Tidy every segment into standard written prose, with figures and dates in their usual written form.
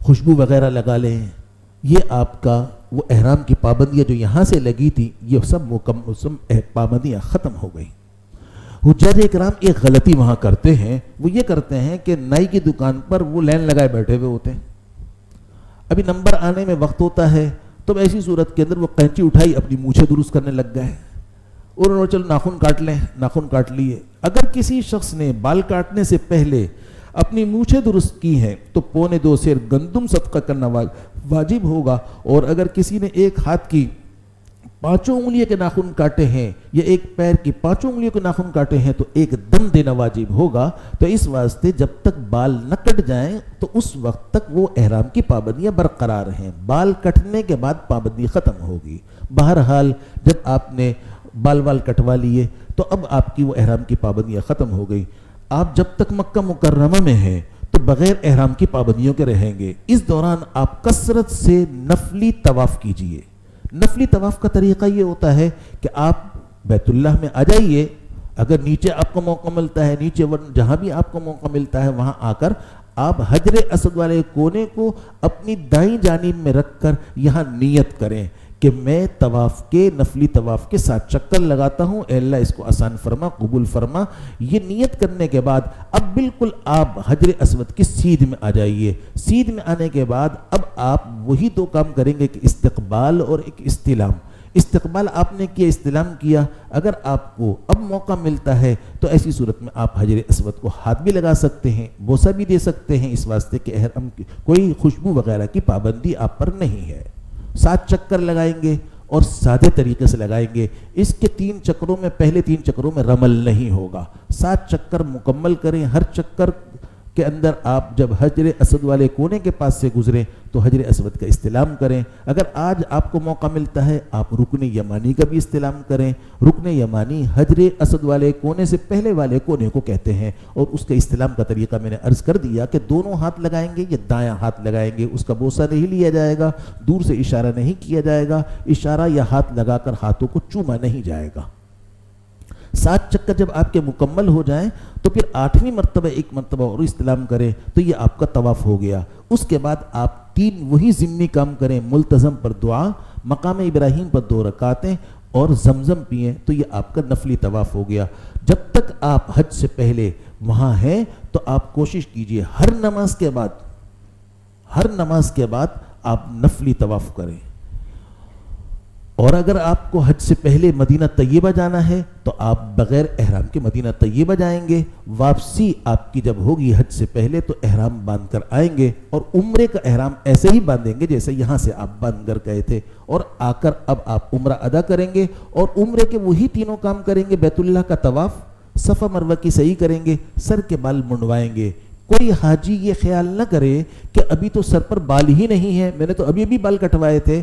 خوشبو وغیرہ لگا لیں. یہ آپ کا وہ احرام کی پابندیاں جو یہاں سے لگی تھی یہ سب پابندیاں ختم ہو گئی. حجاج اکرام ایک غلطی وہاں کرتے ہیں, وہ یہ کرتے ہیں کہ نائی کی دکان پر وہ لائن لگائے بیٹھے ہوئے ہوتے ہیں. ابھی نمبر آنے میں وقت ہوتا ہے تو ایسی صورت کے اندر وہ قینچی اٹھائی اپنی مونچھیں درست کرنے لگ گئے, اور انہوں نے چلو ناخن کاٹ لیں, ناخن کاٹ لیے. اگر کسی شخص نے بال کاٹنے سے پہلے اپنی مونچھیں درست کی ہیں تو 2.25 سیر گندم صدقہ کرنا واجب ہوگا, اور اگر کسی نے ایک ہاتھ کی 5 انگلیوں کے ناخن کاٹے ہیں یا ایک پیر کی 5 انگلیوں کے ناخن کاٹے ہیں تو ایک دم دینا واجب ہوگا. تو اس واسطے جب تک بال نہ کٹ جائیں تو اس وقت تک وہ احرام کی پابندیاں برقرار ہیں. بال کٹنے کے بعد پابندی ختم ہوگی. بہرحال جب آپ نے بال کٹوا لیے تو اب آپ کی وہ احرام کی پابندیاں ختم ہو گئی. آپ جب تک مکہ مکرمہ میں ہیں تو بغیر احرام کی پابندیوں کے رہیں گے. اس دوران آپ کثرت سے نفلی طواف کیجئے. نفلی طواف کا طریقہ یہ ہوتا ہے کہ آپ بیت اللہ میں آ جائیے, اگر نیچے آپ کو موقع ملتا ہے نیچے, جہاں بھی آپ کو موقع ملتا ہے وہاں آ کر آپ حجر اسود والے کونے کو اپنی دائیں جانب میں رکھ کر یہاں نیت کریں کہ میں طواف کے نفلی طواف کے 7 چکر لگاتا ہوں, اے اللہ اس کو آسان فرما, قبول فرما. یہ نیت کرنے کے بعد اب بالکل آپ حجر اسود کی سیدھ میں آ جائیے. سیدھ میں آنے کے بعد اب آپ وہی 2 کام کریں گے کہ استقبال اور ایک استلام. استقبال آپ نے کیا, استلام کیا. اگر آپ کو اب موقع ملتا ہے تو ایسی صورت میں آپ حجر اسود کو ہاتھ بھی لگا سکتے ہیں, بوسہ بھی دے سکتے ہیں, اس واسطے کہ احرام کی کوئی خوشبو وغیرہ کی پابندی آپ پر نہیں ہے. 7 چکر لگائیں گے اور سادے طریقے سے لگائیں گے. اس کے 3 چکروں میں, پہلے 3 چکروں میں رمل نہیں ہوگا. 7 چکر مکمل کریں. ہر چکر کے اندر آپ جب حجر اسود والے کونے کے پاس سے گزریں تو حجر اسود کا استلام کریں. اگر آج آپ کو موقع ملتا ہے آپ رکن یمانی کا بھی استلام کریں. رکن یمانی حجر اسود والے کونے سے پہلے والے کونے کو کہتے ہیں, اور اس کے استلام کا طریقہ میں نے عرض کر دیا کہ دونوں ہاتھ لگائیں گے یا دایاں ہاتھ لگائیں گے. اس کا بوسہ نہیں لیا جائے گا, دور سے اشارہ نہیں کیا جائے گا, اشارہ یا ہاتھ لگا کر ہاتھوں کو چوما نہیں جائے گا. 7 چکر جب آپ کے مکمل ہو جائیں تو پھر 8ویں مرتبہ ایک مرتبہ اور استلام کریں تو یہ آپ کا طواف ہو گیا. اس کے بعد آپ 3 وہی ضمنی کام کریں, ملتزم پر دعا, مقام ابراہیم پر 2 رکعتیں اور زمزم پئیں تو یہ آپ کا نفلی طواف ہو گیا. جب تک آپ حج سے پہلے وہاں ہیں تو آپ کوشش کیجئے ہر نماز کے بعد آپ نفلی طواف کریں. اور اگر آپ کو حج سے پہلے مدینہ طیبہ جانا ہے تو آپ بغیر احرام کے مدینہ طیبہ جائیں گے. واپسی آپ کی جب ہوگی حج سے پہلے تو احرام باندھ کر آئیں گے, اور عمرے کا احرام ایسے ہی باندھیں گے جیسے یہاں سے آپ باندھ کر گئے تھے, اور آ کر اب آپ عمرہ ادا کریں گے. اور عمرے کے وہی 3 کام کریں گے, بیت اللہ کا طواف, صفا مروہ کی سعی کریں گے, سر کے بال منڈوائیں گے. کوئی حاجی یہ خیال نہ کرے کہ ابھی تو سر پر بال ہی نہیں ہے, میں نے تو ابھی بال کٹوائے تھے,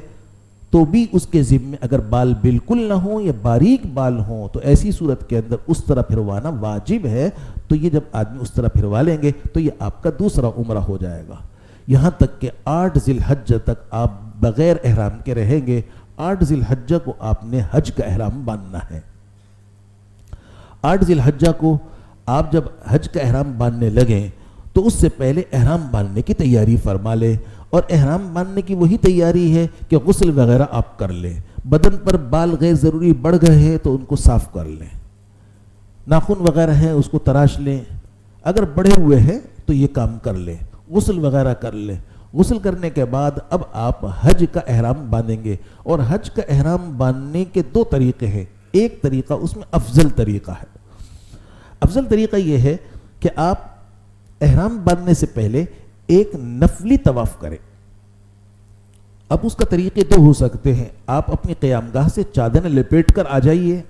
تو بھی اس کے ذمے اگر بال بالکل نہ ہوں یا باریک بال ہوں تو ایسی صورت کے اندر اس طرح پھروانا واجب ہے. تو یہ جب آدمی اس طرح پھروا لیں گے تو یہ آپ کا دوسرا عمرہ ہو جائے گا. یہاں تک کہ 8 ذی الحجہ تک آپ بغیر احرام کے رہیں گے. 8 ذی الحجہ کو آپ نے حج کا احرام باندھنا ہے. 8 ذی الحجہ کو آپ جب حج کا احرام باندھنے لگیں تو اس سے پہلے احرام باندھنے کی تیاری فرما لیں. اور احرام باندھنے کی وہی تیاری ہے کہ غسل وغیرہ آپ کر لیں. بدن پر بال غیر ضروری بڑھ گئے ہیں تو ان کو صاف کر لیں. ناخن وغیرہ ہیں اس کو تراش لیں, اگر بڑھے ہوئے ہیں تو یہ کام کر لیں. غسل وغیرہ کر لیں. غسل کرنے کے بعد اب آپ حج کا احرام باندھیں گے. اور حج کا احرام باندھنے کے 2 طریقے ہیں. ایک طریقہ اس میں افضل طریقہ ہے. افضل طریقہ یہ ہے کہ آپ احرام باندھنے سے پہلے ایک نفلی طواف کریں. اب اس کا طریقے 2 ہو سکتے ہیں. آپ اپنی قیام گاہ سے چادر لپیٹ کر آ جائیے,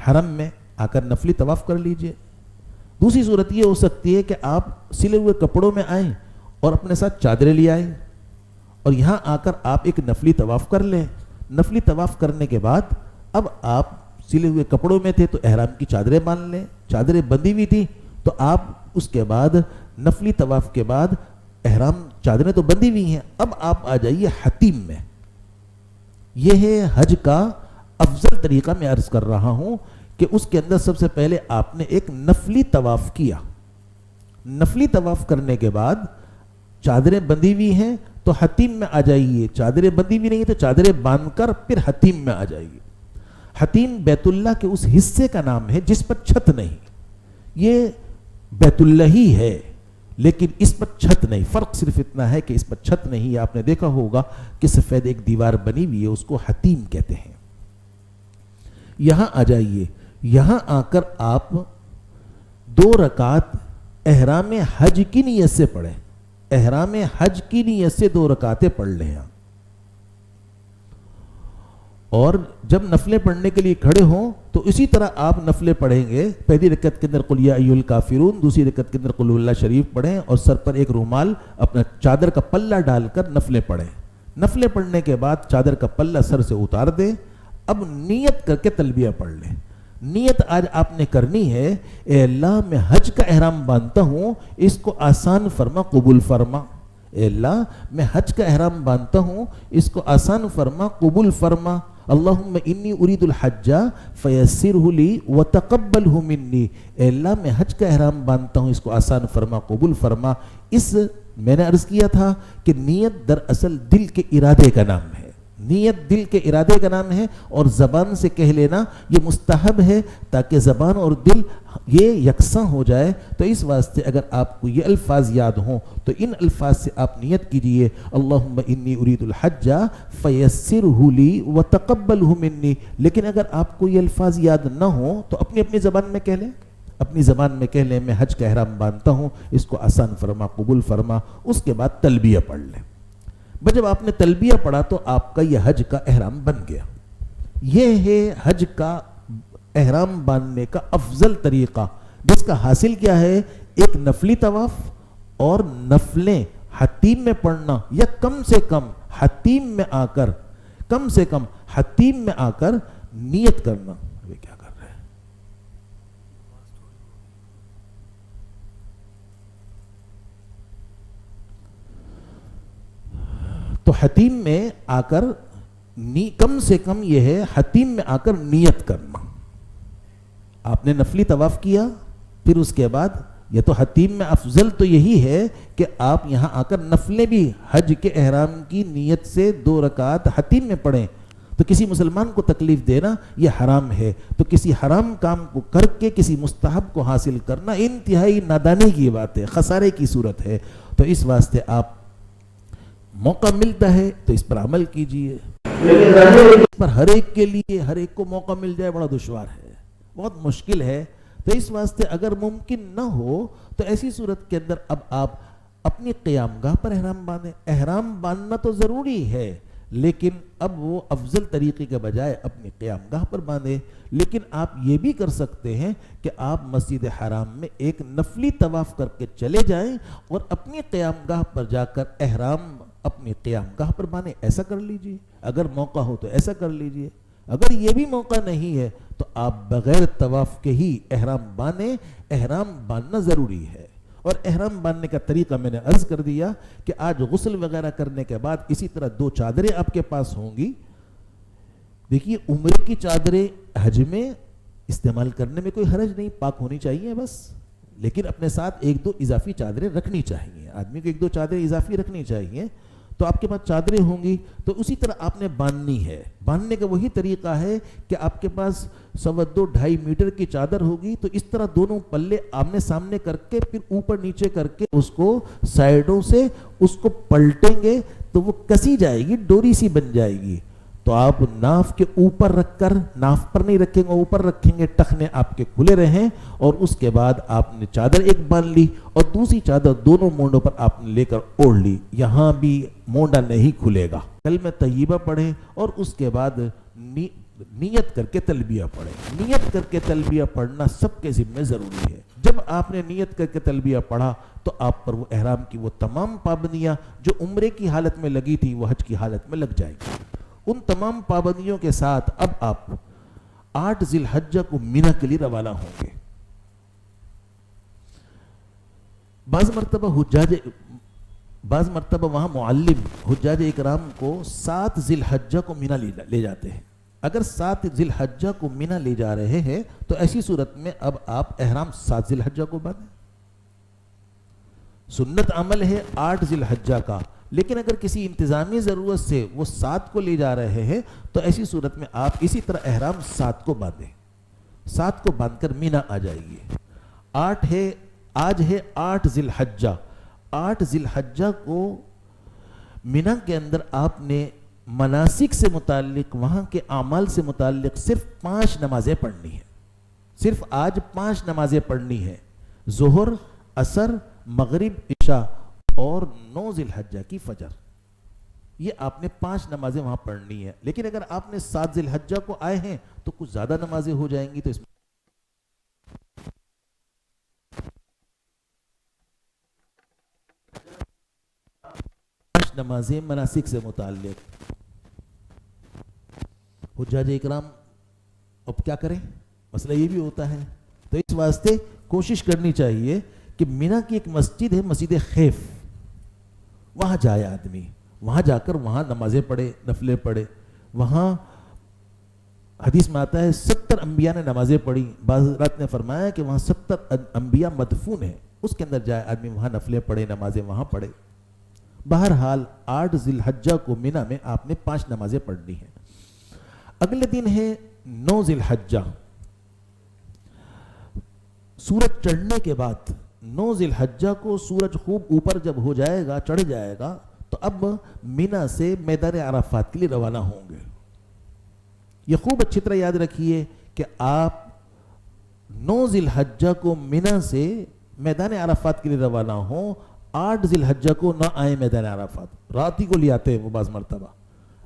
حرم میں آ کر نفلی طواف کر لیجئے. دوسری صورت یہ ہو سکتی ہے کہ آپ سلے ہوئے کپڑوں میں آئیں اور اپنے ساتھ چادریں لے آئیں اور یہاں آ کر آپ ایک نفلی طواف کر لیں. نفلی طواف کرنے کے بعد اب آپ سلے ہوئے کپڑوں میں تھے تو احرام کی چادریں باندھ لیں. چادریں بندھی ہوئی تھی تو آپ اس کے بعد نفلی طواف کے بعد احرام, چادریں تو بندھی ہوئی ہیں, اب آپ آ جائیے حتیم میں. یہ ہے حج کا افضل طریقہ. میں عرض کر رہا ہوں کہ اس کے اندر سب سے پہلے آپ نے ایک نفلی طواف کیا. نفلی طواف کرنے کے بعد چادریں بندھی ہوئی ہیں تو حتیم میں آ جائیے، چادریں بندھی ہوئی نہیں تو چادریں باندھ کر پھر حتیم میں آ جائیے۔ حتیم بیت اللہ کے اس حصے کا نام ہے جس پر چھت نہیں، یہ بیت اللہ ہی ہے لیکن اس پر چھت نہیں، فرق صرف اتنا ہے کہ اس پر چھت نہیں۔ آپ نے دیکھا ہوگا کہ سفید ایک دیوار بنی ہوئی ہے، اس کو حتیم کہتے ہیں۔ یہاں آ جائیے، یہاں آ کر آپ 2 رکعت احرام حج کی نیت سے پڑھیں، احرام حج کی نیت سے 2 رکعتیں پڑھ لیں۔ اور جب نفلیں پڑھنے کے لیے کھڑے ہوں تو اسی طرح آپ نفلیں پڑھیں گے۔ پہلی رکعت کے اندر قل یا ایھا الکافرون، دوسری رکعت کے اندر قل اللہ شریف پڑھیں اور سر پر ایک رومال اپنا چادر کا پلہ ڈال کر نفلیں پڑھیں۔ نفلیں پڑھنے کے بعد چادر کا پلہ سر سے اتار دیں۔ اب نیت کر کے تلبیہ پڑھ لیں۔ نیت آج آپ نے کرنی ہے، اے اللہ میں حج کا احرام باندھتا ہوں، اس کو آسان فرما، قبول فرما۔ اے اللہ میں حج کا احرام باندھتا ہوں، اس کو آسان فرما، قبول فرما۔ اللہم انی ارید الحج فیسرہ لی وتقبلہ منی، اے اللہ میں حج کا احرام باندھتا ہوں، اس کو آسان فرما، قبول فرما۔ اس میں نے عرض کیا تھا کہ نیت دراصل دل کے ارادے کا نام ہے، نیت دل کے ارادے کا نام ہے، اور زبان سے کہہ لینا یہ مستحب ہے تاکہ زبان اور دل یہ یکساں ہو جائے۔ تو اس واسطے اگر آپ کو یہ الفاظ یاد ہوں تو ان الفاظ سے آپ نیت کیجئے، اللہم انی ارید الحج فیسرہ لی وتقبلہ منی۔ لیکن اگر آپ کو یہ الفاظ یاد نہ ہوں تو اپنی اپنی زبان میں کہہ لیں، اپنی زبان میں کہہ لیں میں حج کا احرام باندھتا ہوں، اس کو آسان فرما، قبول فرما۔ اس کے بعد تلبیہ پڑھ لیں۔ جب آپ نے تلبیہ پڑھا تو آپ کا یہ حج کا احرام بن گیا۔ یہ ہے حج کا احرام باندھنے کا افضل طریقہ، جس کا حاصل کیا ہے؟ ایک نفلی طواف اور نفلیں حتیم میں پڑھنا، یا کم سے کم حتیم میں آ کر، کم سے کم حتیم میں آ کر نیت کرنا۔ کیا کر رہے ہیں؟ تو حتیم میں آ کر کم سے کم یہ ہے حتیم میں آ کر نیت کرنا۔ آپ نے نفلی طواف کیا، پھر اس کے بعد یہ تو حتیم میں افضل تو یہی ہے کہ آپ یہاں آ کر نفلیں بھی حج کے احرام کی نیت سے 2 رکعت حتیم میں پڑھیں۔ تو کسی مسلمان کو تکلیف دینا یہ حرام ہے، تو کسی حرام کام کو کر کے کسی مستحب کو حاصل کرنا انتہائی نادانی کی بات ہے، خسارے کی صورت ہے۔ تو اس واسطے آپ موقع ملتا ہے تو اس پر عمل کیجئے، اس پر ہر ایک کے لیے ہر ایک کو موقع مل جائے بڑا دشوار ہے، بہت مشکل ہے۔ تو اس واسطے اگر ممکن نہ ہو تو ایسی صورت کے اندر اب آپ اپنی قیام گاہ پر احرام باندھیں۔ احرام باندھنا تو ضروری ہے، لیکن اب وہ افضل طریقے کے بجائے اپنی قیام گاہ پر باندھیں۔ لیکن آپ یہ بھی کر سکتے ہیں کہ آپ مسجد حرام میں ایک نفلی طواف کر کے چلے جائیں اور اپنی قیام گاہ پر جا کر احرام اپنی قیام گاہ پر باندھیں، ایسا کر لیجئے۔ اگر موقع ہو تو ایسا کر لیجئے۔ اگر یہ بھی موقع نہیں ہے تو آپ بغیر طواف کے ہی احرام باندھیں۔ احرام باندھنا ضروری ہے، اور احرام باندھنے کا طریقہ میں نے عرض کر دیا کہ آج غسل وغیرہ کرنے کے بعد اسی طرح 2 چادریں آپ کے پاس ہوں گی۔ دیکھیے عمرے کی چادریں حج میں استعمال کرنے میں کوئی حرج نہیں، پاک ہونی چاہیے بس، لیکن اپنے ساتھ 1-2 اضافی چادریں رکھنی چاہیے، آدمی کو 1-2 چادریں اضافی رکھنی چاہیے۔ تو آپ کے پاس چادریں ہوں گی تو اسی طرح آپ نے باندھنی ہے۔ باندھنے کا وہی طریقہ ہے کہ آپ کے پاس 2.25 میٹر کی چادر ہوگی، تو اس طرح دونوں پلے آمنے سامنے کر کے پھر اوپر نیچے کر کے اس کو سائیڈوں سے اس کو پلٹیں گے تو وہ کسی جائے گی، ڈوری سی بن جائے گی۔ تو آپ ناف کے اوپر رکھ کر، ناف پر نہیں رکھیں گے، اوپر رکھیں گے، ٹخنے آپ کے کھلے رہیں، اور اس کے بعد آپ نے چادر ایک باندھ لی اور دوسری چادر دونوں مونڈوں پر آپ نے لے کر اوڑھ لی، یہاں بھی مونڈا نہیں کھلے گا۔ کلمہ طیبہ پڑھیں اور اس کے بعد نیت کر کے تلبیہ پڑھیں۔ نیت کر کے تلبیہ پڑھنا سب کے ذمہ ضروری ہے۔ جب آپ نے نیت کر کے تلبیہ پڑھا تو آپ پر وہ احرام کی وہ تمام پابندیاں جو عمرے کی حالت میں لگی تھی وہ حج کی حالت میں لگ جائیں گی۔ ان تمام پابندیوں کے ساتھ اب آپ 8 ذی الحجہ کو مینا کے لیے روانہ ہوں گے۔ بعض مرتبہ وہاں معلم حجاج اکرام کو 7 ذی الحجہ کو مینا لے جاتے ہیں۔ اگر 7 ذی الحجہ کو مینا لے جا رہے ہیں تو ایسی صورت میں اب آپ احرام 7 ذی الحجہ کو باندھیں۔ سنت عمل ہے 8 ذی الحجہ کا، لیکن اگر کسی انتظامی ضرورت سے وہ 7 کو لے جا رہے ہیں تو ایسی صورت میں آپ اسی طرح احرام 7 کو باندھیں، 7 کو باندھ کر مینا آ جائیے۔ آج ہے 8 ذی الحجہ، 8 ذی الحجہ کو مینا کے اندر آپ نے مناسک سے متعلق، وہاں کے اعمال سے متعلق صرف 5 نمازیں پڑھنی ہیں، صرف آج 5 نمازیں پڑھنی ہیں، ظہر، عصر، مغرب، عشاء اور 9 ذی الحجہ کی فجر۔ یہ آپ نے 5 نمازیں وہاں پڑھنی ہیں، لیکن اگر آپ نے 7 ذی الحجہ کو آئے ہیں تو کچھ زیادہ نمازیں ہو جائیں گی، تو اس میں 5 نمازیں مناسک سے متعلق۔ حجاج اکرام اب کیا کریں؟ مسئلہ یہ بھی ہوتا ہے، تو اس واسطے کوشش کرنی چاہیے کہ مینا کی ایک مسجد ہے، مسجد خیف، وہاں جائے آدمی، وہاں جا کر وہاں نمازیں پڑھے، نفلیں پڑھے۔ وہاں حدیث میں آتا ہے 70 انبیاء نے نمازیں پڑھی، بعض حضرات نے فرمایا کہ وہاں 70 انبیاء مدفون ہیں، اس کے اندر جائے آدمی، وہاں نفلیں پڑھے، نمازیں وہاں پڑھے۔ بہرحال 8 ذی الحجہ کو مینا میں آپ نے 5 نمازیں پڑھنی ہیں۔ اگلے دن ہے 9 ذی الحجہ، سورج چڑھنے کے بعد 9 ذی الحجہ کو سورج خوب اوپر جب ہو جائے گا، چڑھ جائے گا، تو اب مینا سے میدان عرفات کے لیے روانہ ہوں گے۔ یہ خوب اچھی طرح یاد رکھیے کہ آپ 9 ذی الحجہ کو مینا سے میدان عرفات کے لیے روانہ ہوں، 8 ذی الحجہ کو نہ آئیں میدان عرفات، رات ہی کو لے آتے ہیں وہ بعض مرتبہ۔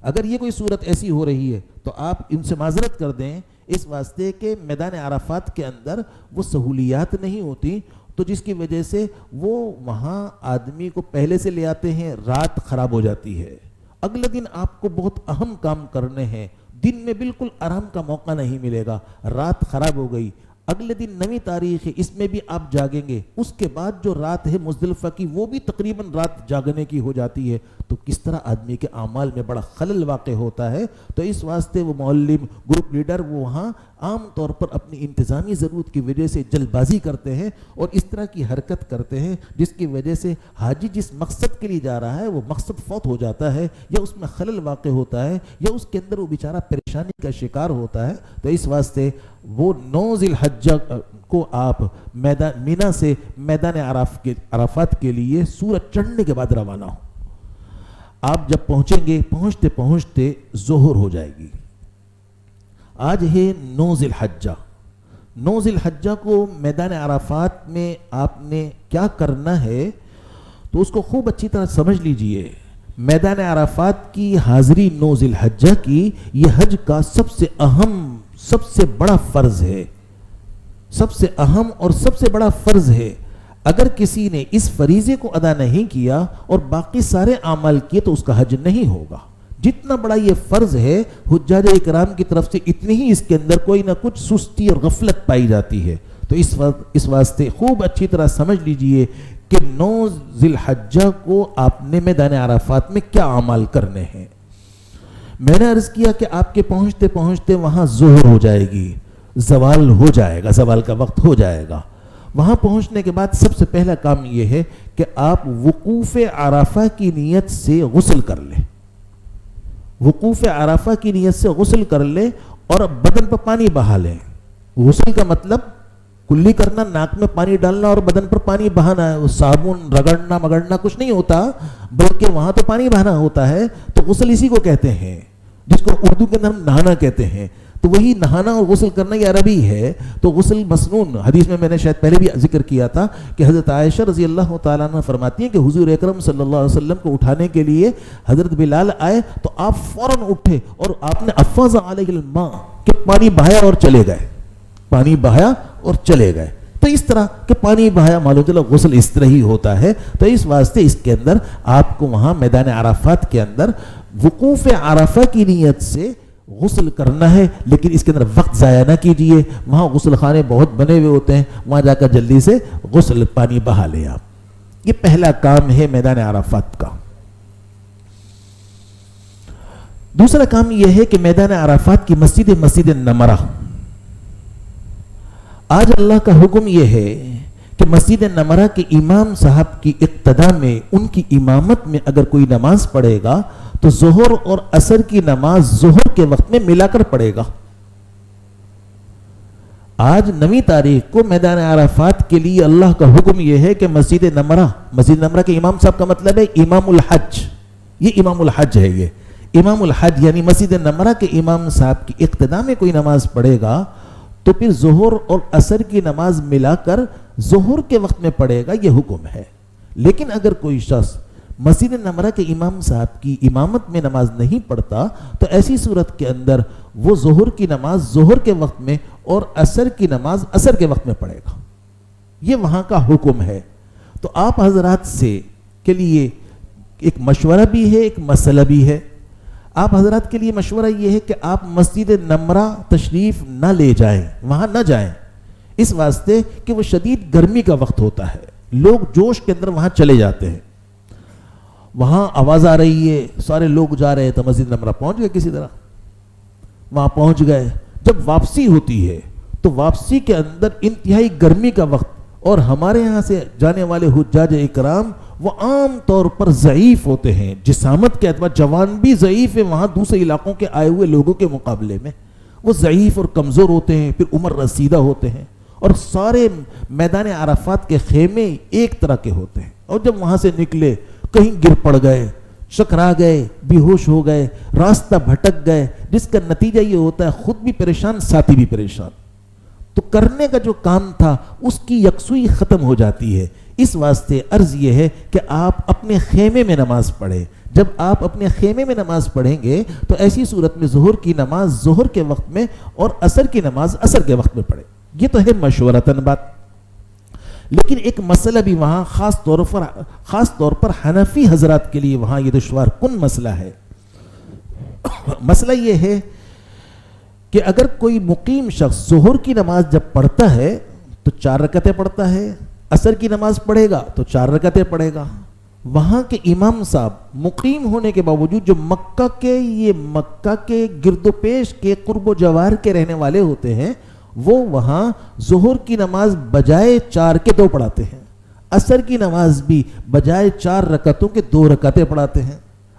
اگر یہ کوئی صورت ایسی ہو رہی ہے تو آپ ان سے معذرت کر دیں، اس واسطے کہ میدان عرفات کے اندر وہ سہولیات نہیں ہوتی، تو جس کی وجہ سے وہ وہاں آدمی کو پہلے سے لے آتے ہیں، رات خراب ہو جاتی ہے۔ اگلے دن آپ کو بہت اہم کام کرنے ہیں، دن میں بالکل آرام کا موقع نہیں ملے گا، رات خراب ہو گئی۔ اگلے دن 9 تاریخ ہے، اس میں بھی آپ جاگیں گے، اس کے بعد جو رات ہے مزدلفہ کی، وہ بھی تقریباً رات جاگنے کی ہو جاتی ہے، تو کس طرح آدمی کے اعمال میں بڑا خلل واقع ہوتا ہے۔ تو اس واسطے وہ معلم، گروپ لیڈر، وہ وہاں عام طور پر اپنی انتظامی ضرورت کی وجہ سے جلد بازی کرتے ہیں اور اس طرح کی حرکت کرتے ہیں، جس کی وجہ سے حاجی جس مقصد کے لیے جا رہا ہے وہ مقصد فوت ہو جاتا ہے، یا اس میں خلل واقع ہوتا ہے، یا اس کے اندر وہ بیچارہ پریشانی کا شکار ہوتا ہے۔ تو اس واسطے وہ 9 ذی الحجہ کو آپ مینا سے میدان عرفات کے لیے سورج چڑھنے کے بعد روانہ ہو۔ آپ جب پہنچیں گے، پہنچتے پہنچتے ظہر ہو جائے گی۔ آج ہے 9 ذی الحجہ، 9 ذی الحجہ کو میدان عرفات میں آپ نے کیا کرنا ہے تو اس کو خوب اچھی طرح سمجھ لیجئے۔ میدان عرفات کی حاضری 9 ذی الحجہ کی، یہ حج کا سب سے اہم، سب سے بڑا فرض ہے، سب سے اہم اور سب سے بڑا فرض ہے۔ اگر کسی نے اس فریضے کو ادا نہیں کیا اور باقی سارے اعمال کیے تو اس کا حج نہیں ہوگا۔ جتنا بڑا یہ فرض ہے، حجاج اکرام کی طرف سے اتنی ہی اس کے اندر کوئی نہ کچھ سستی اور غفلت پائی جاتی ہے۔ تو اس واسطے خوب اچھی طرح سمجھ لیجئے کہ 9 ذی الحجہ کو آپ نے میدان عرفات میں کیا اعمال کرنے ہیں۔ میں نے عرض کیا کہ آپ کے پہنچتے پہنچتے وہاں ظہر ہو جائے گی، زوال ہو جائے گا، زوال کا وقت ہو جائے گا۔ وہاں پہنچنے کے بعد سب سے پہلا کام یہ ہے کہ آپ وقوف عرفہ کی نیت سے غسل کر لیں، وقوف عرفہ کی نیت سے غسل کر لیں اور بدن پر پانی بہا لیں۔ غسل کا مطلب کلی کرنا، ناک میں پانی ڈالنا اور بدن پر پانی بہانا ہے، وہ صابن رگڑنا مگڑنا کچھ نہیں ہوتا، بلکہ وہاں تو پانی بہانا ہوتا ہے۔ تو غسل اسی کو کہتے ہیں، جس کو اردو کے اندر ہم نہانا کہتے ہیں۔ تو وہی نہانا اور غسل کرنا یہ عربی ہے۔ تو غسل مسنون، حدیث میں نے شاید پہلے بھی ذکر کیا تھا کہ حضرت عائشہ رضی اللہ تعالیٰ عنہ فرماتی ہیں کہ حضور اکرم صلی اللہ علیہ وسلم کو اٹھانے کے لیے حضرت بلال آئے تو آپ فوراً اٹھے اور آپ نے افاض علیہ الماء کہ پانی بہایا اور چلے گئے، پانی بہایا اور چلے گئے۔ تو اس طرح کہ پانی بہایا، معلوم چلا غسل اس طرح ہی ہوتا ہے۔ تو اس واسطے اس کے اندر آپ کو وہاں میدان عرفات کے اندر وقوف عرفہ کی نیت سے غسل کرنا ہے، لیکن اس کے اندر وقت ضائع نہ کیجئے۔ وہاں غسل خانے بہت بنے ہوئے ہوتے ہیں، وہاں جا کر جلدی سے غسل پانی بہا لیں آپ۔ یہ پہلا کام ہے میدان عرفات کا۔ دوسرا کام یہ ہے کہ میدان عرفات کی مسجد نمرہ، آج اللہ کا حکم یہ ہے کہ مسجد نمرہ کے امام صاحب کی اقتداء میں، ان کی امامت میں اگر کوئی نماز پڑھے گا تو ظہر اور عصر کی نماز ظہر کے وقت میں ملا کر پڑھے گا۔ آج 9 تاریخ کو میدان عرفات کے لیے اللہ کا حکم یہ ہے کہ مسجد نمرہ کے امام صاحب کا مطلب ہے امام الحج، یہ امام الحج ہے، یہ امام الحج یعنی مسجد نمرہ کے امام صاحب کی اقتداء میں کوئی نماز پڑھے گا تو پھر ظہر اور عصر کی نماز ملا کر ظہر کے وقت میں پڑھے گا، یہ حکم ہے۔ لیکن اگر کوئی شخص مسجد نمرہ کے امام صاحب کی امامت میں نماز نہیں پڑھتا تو ایسی صورت کے اندر وہ ظہر کی نماز ظہر کے وقت میں اور عصر کی نماز عصر کے وقت میں پڑھے گا، یہ وہاں کا حکم ہے۔ تو آپ حضرات سے کے لیے ایک مشورہ بھی ہے، ایک مسئلہ بھی ہے۔ آپ حضرات کے لیے مشورہ یہ ہے کہ آپ مسجد نمرہ تشریف نہ لے جائیں، وہاں نہ جائیں، اس واسطے کہ وہ شدید گرمی کا وقت ہوتا ہے، لوگ جوش کے اندر وہاں چلے جاتے ہیں، وہاں آواز آ رہی ہے، سارے لوگ جا رہے ہیں تو مسجد نمرہ پہنچ گئے، کسی طرح وہاں پہنچ گئے، جب واپسی ہوتی ہے تو واپسی کے اندر انتہائی گرمی کا وقت، اور ہمارے یہاں سے جانے والے حجاج اکرام وہ عام طور پر ضعیف ہوتے ہیں، جسامت کے اعتبار جوان بھی ضعیف ہے، وہاں دوسرے علاقوں کے آئے ہوئے لوگوں کے مقابلے میں وہ ضعیف اور کمزور ہوتے ہیں، پھر عمر رسیدہ ہوتے ہیں، اور سارے میدان عرفات کے خیمے ایک طرح کے ہوتے ہیں، اور جب وہاں سے نکلے کہیں گر پڑ گئے، چکرا گئے، بے ہوش ہو گئے، راستہ بھٹک گئے، جس کا نتیجہ یہ ہوتا ہے خود بھی پریشان، ساتھی بھی پریشان، تو کرنے کا جو کام تھا اس کی یکسوئی ختم ہو جاتی ہے۔ اس واسطے عرض یہ ہے کہ آپ اپنے خیمے میں نماز پڑھیں۔ جب آپ اپنے خیمے میں نماز پڑھیں گے تو ایسی صورت میں ظہر کی نماز ظہر کے وقت میں اور عصر کی نماز عصر کے وقت میں پڑھیں۔ یہ تو ہے مشورتاً بات، لیکن ایک مسئلہ بھی وہاں خاص طور پر حنفی حضرات کے لیے وہاں یہ دشوار کن مسئلہ ہے۔ مسئلہ یہ ہے کہ اگر کوئی مقیم شخص ظہر کی نماز جب پڑھتا ہے تو 4 رکعتیں پڑھتا ہے، عصر کی نماز پڑھے گا تو 4 رکعتیں پڑھے گا، وہاں کے امام صاحب مقیم ہونے کے باوجود جو مکہ کے گرد و پیش کے قرب و جوار کے رہنے والے ہوتے ہیں وہ وہاں ظہر کی نماز بجائے 4 کے 2 پڑھاتے ہیں، عصر کی نماز بھی بجائے 4 رکعتوں کے 2 رکعتیں پڑھاتے ہیں۔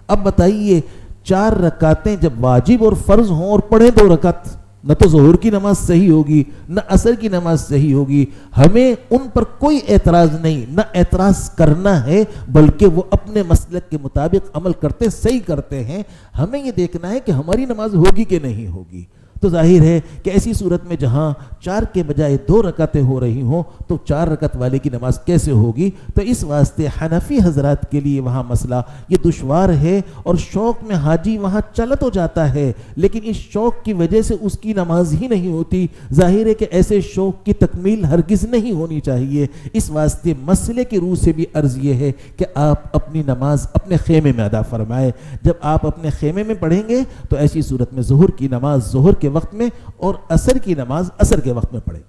اب بتائیے 4 رکعتیں جب واجب اور فرض ہوں اور پڑھیں 2 رکعت، نہ تو ظہر کی نماز صحیح ہوگی نہ عصر کی نماز صحیح ہوگی۔ ہمیں ان پر کوئی اعتراض نہیں، نہ اعتراض کرنا ہے، بلکہ وہ اپنے مسلک کے مطابق عمل کرتے صحیح کرتے ہیں، ہمیں یہ دیکھنا ہے کہ ہماری نماز ہوگی کہ نہیں ہوگی۔ تو ظاہر ہے کہ ایسی صورت میں جہاں 4 کے بجائے 2 رکعتیں ہو رہی ہوں تو 4 رکعت والے کی نماز کیسے ہوگی؟ تو اس واسطے حنفی حضرات کے لیے وہاں مسئلہ یہ دشوار ہے، اور شوق میں حاجی وہاں چلا تو جاتا ہے لیکن اس شوق کی وجہ سے اس کی نماز ہی نہیں ہوتی۔ ظاہر ہے کہ ایسے شوق کی تکمیل ہرگز نہیں ہونی چاہیے۔ اس واسطے مسئلے کی روح سے بھی عرض یہ ہے کہ آپ اپنی نماز اپنے خیمے میں ادا فرمائیں۔ جب آپ اپنے خیمے میں پڑھیں گے تو ایسی صورت میں ظہر کی نماز ظہر کے وقت میں اور عصر کی نماز عصر کے وقت میں پڑھیں۔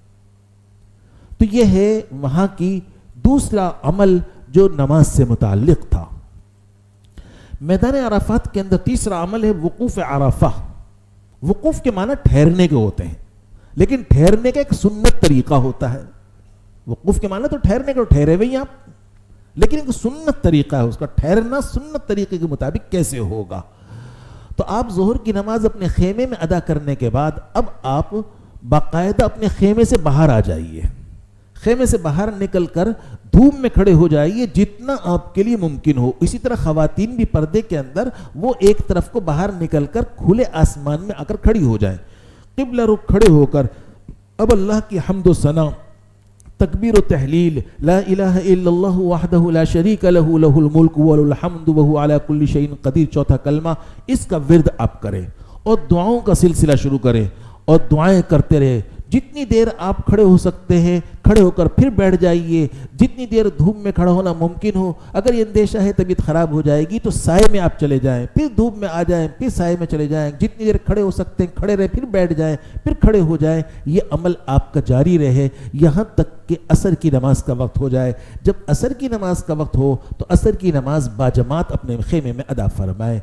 تو یہ ہے وہاں کی دوسرا عمل جو نماز سے متعلق تھا۔ میدان عرفات کے اندر تیسرا عمل ہے وقوف عرفہ۔ وقوف کے معنی ٹھہرنے کے ہوتے ہیں، لیکن ٹھہرنے کا ایک سنت طریقہ ہوتا ہے۔ وقوف کے معنی تو ٹھہرنے کا، ٹھہرے ہوئے آپ، لیکن ایک سنت طریقہ ہے، اس کا ٹھہرنا سنت طریقے کے مطابق کیسے ہوگا؟ تو آپ ظہر کی نماز اپنے خیمے میں ادا کرنے کے بعد اب آپ باقاعدہ اپنے خیمے سے باہر آ جائیے، خیمے سے باہر نکل کر دھوپ میں کھڑے ہو جائیے جتنا آپ کے لیے ممکن ہو۔ اسی طرح خواتین بھی پردے کے اندر وہ ایک طرف کو باہر نکل کر کھلے آسمان میں آ کر کھڑی ہو جائیں، قبلہ رخ کھڑے ہو کر اب اللہ کی حمد و ثنا، تکبیر و تحلیل، لا الہ الا اللہ وحدہ لا شریک لہ لہ الملک وله الحمد وهو علی کل شیء قدیر، چوتھا کلمہ، اس کا ورد آپ کریں اور دعاؤں کا سلسلہ شروع کریں اور دعائیں کرتے رہے۔ جتنی دیر آپ کھڑے ہو سکتے ہیں کھڑے ہو کر پھر بیٹھ جائیے، جتنی دیر دھوپ میں کھڑا ہونا ممکن ہو۔ اگر یہ اندیشہ ہے طبیعت خراب ہو جائے گی تو سائے میں آپ چلے جائیں، پھر دھوپ میں آ جائیں، پھر سائے میں چلے جائیں، جتنی دیر کھڑے ہو سکتے ہیں کھڑے رہیں، پھر بیٹھ جائیں، پھر کھڑے ہو جائیں۔ یہ عمل آپ کا جاری رہے یہاں تک کہ عصر کی نماز کا وقت ہو جائے۔ جب عصر کی نماز کا وقت ہو تو عصر کی نماز باجماعت اپنے خیمے میں ادا فرمائیں۔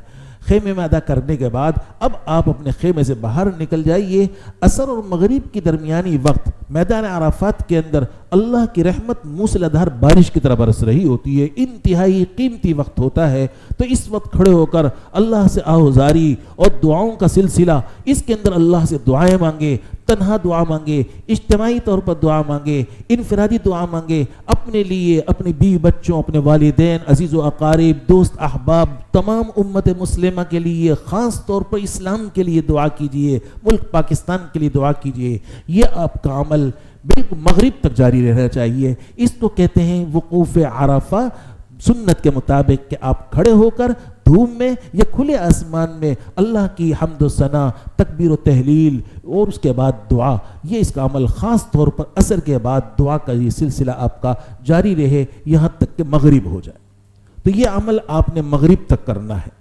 خیمے میں ادا کرنے کے بعد اب آپ اپنے خیمے سے باہر نکل جائیے۔ عصر اور مغرب کی درمیانی وقت میدان عرفات کے اندر اللہ کی رحمت موسلادھار بارش کی طرح برس رہی ہوتی ہے، انتہائی قیمتی وقت ہوتا ہے، تو اس وقت کھڑے ہو کر اللہ سے آہوزاری اور دعاؤں کا سلسلہ، اس کے اندر اللہ سے دعائیں مانگے، تنہا دعا مانگے، اجتماعی طور پر دعا مانگے، انفرادی دعا مانگے، اپنے لیے، اپنے بیوی بچوں، اپنے والدین، عزیز و اقارب، دوست احباب، تمام امت مسلمہ کے لیے، خاص طور پر اسلام کے لیے دعا کیجئے، ملک پاکستان کے لیے دعا کیجئے۔ یہ آپ کا عمل بالکل مغرب تک جاری رہنا چاہیے۔ اس کو کہتے ہیں وقوف عرفہ، سنت کے مطابق کہ آپ کھڑے ہو کر دھوپ میں یا کھلے آسمان میں اللہ کی حمد و ثنا، تکبیر و تہلیل اور اس کے بعد دعا، یہ اس کا عمل خاص طور پر عصر کے بعد دعا کا یہ سلسلہ آپ کا جاری رہے یہاں تک کہ مغرب ہو جائے۔ تو یہ عمل آپ نے مغرب تک کرنا ہے۔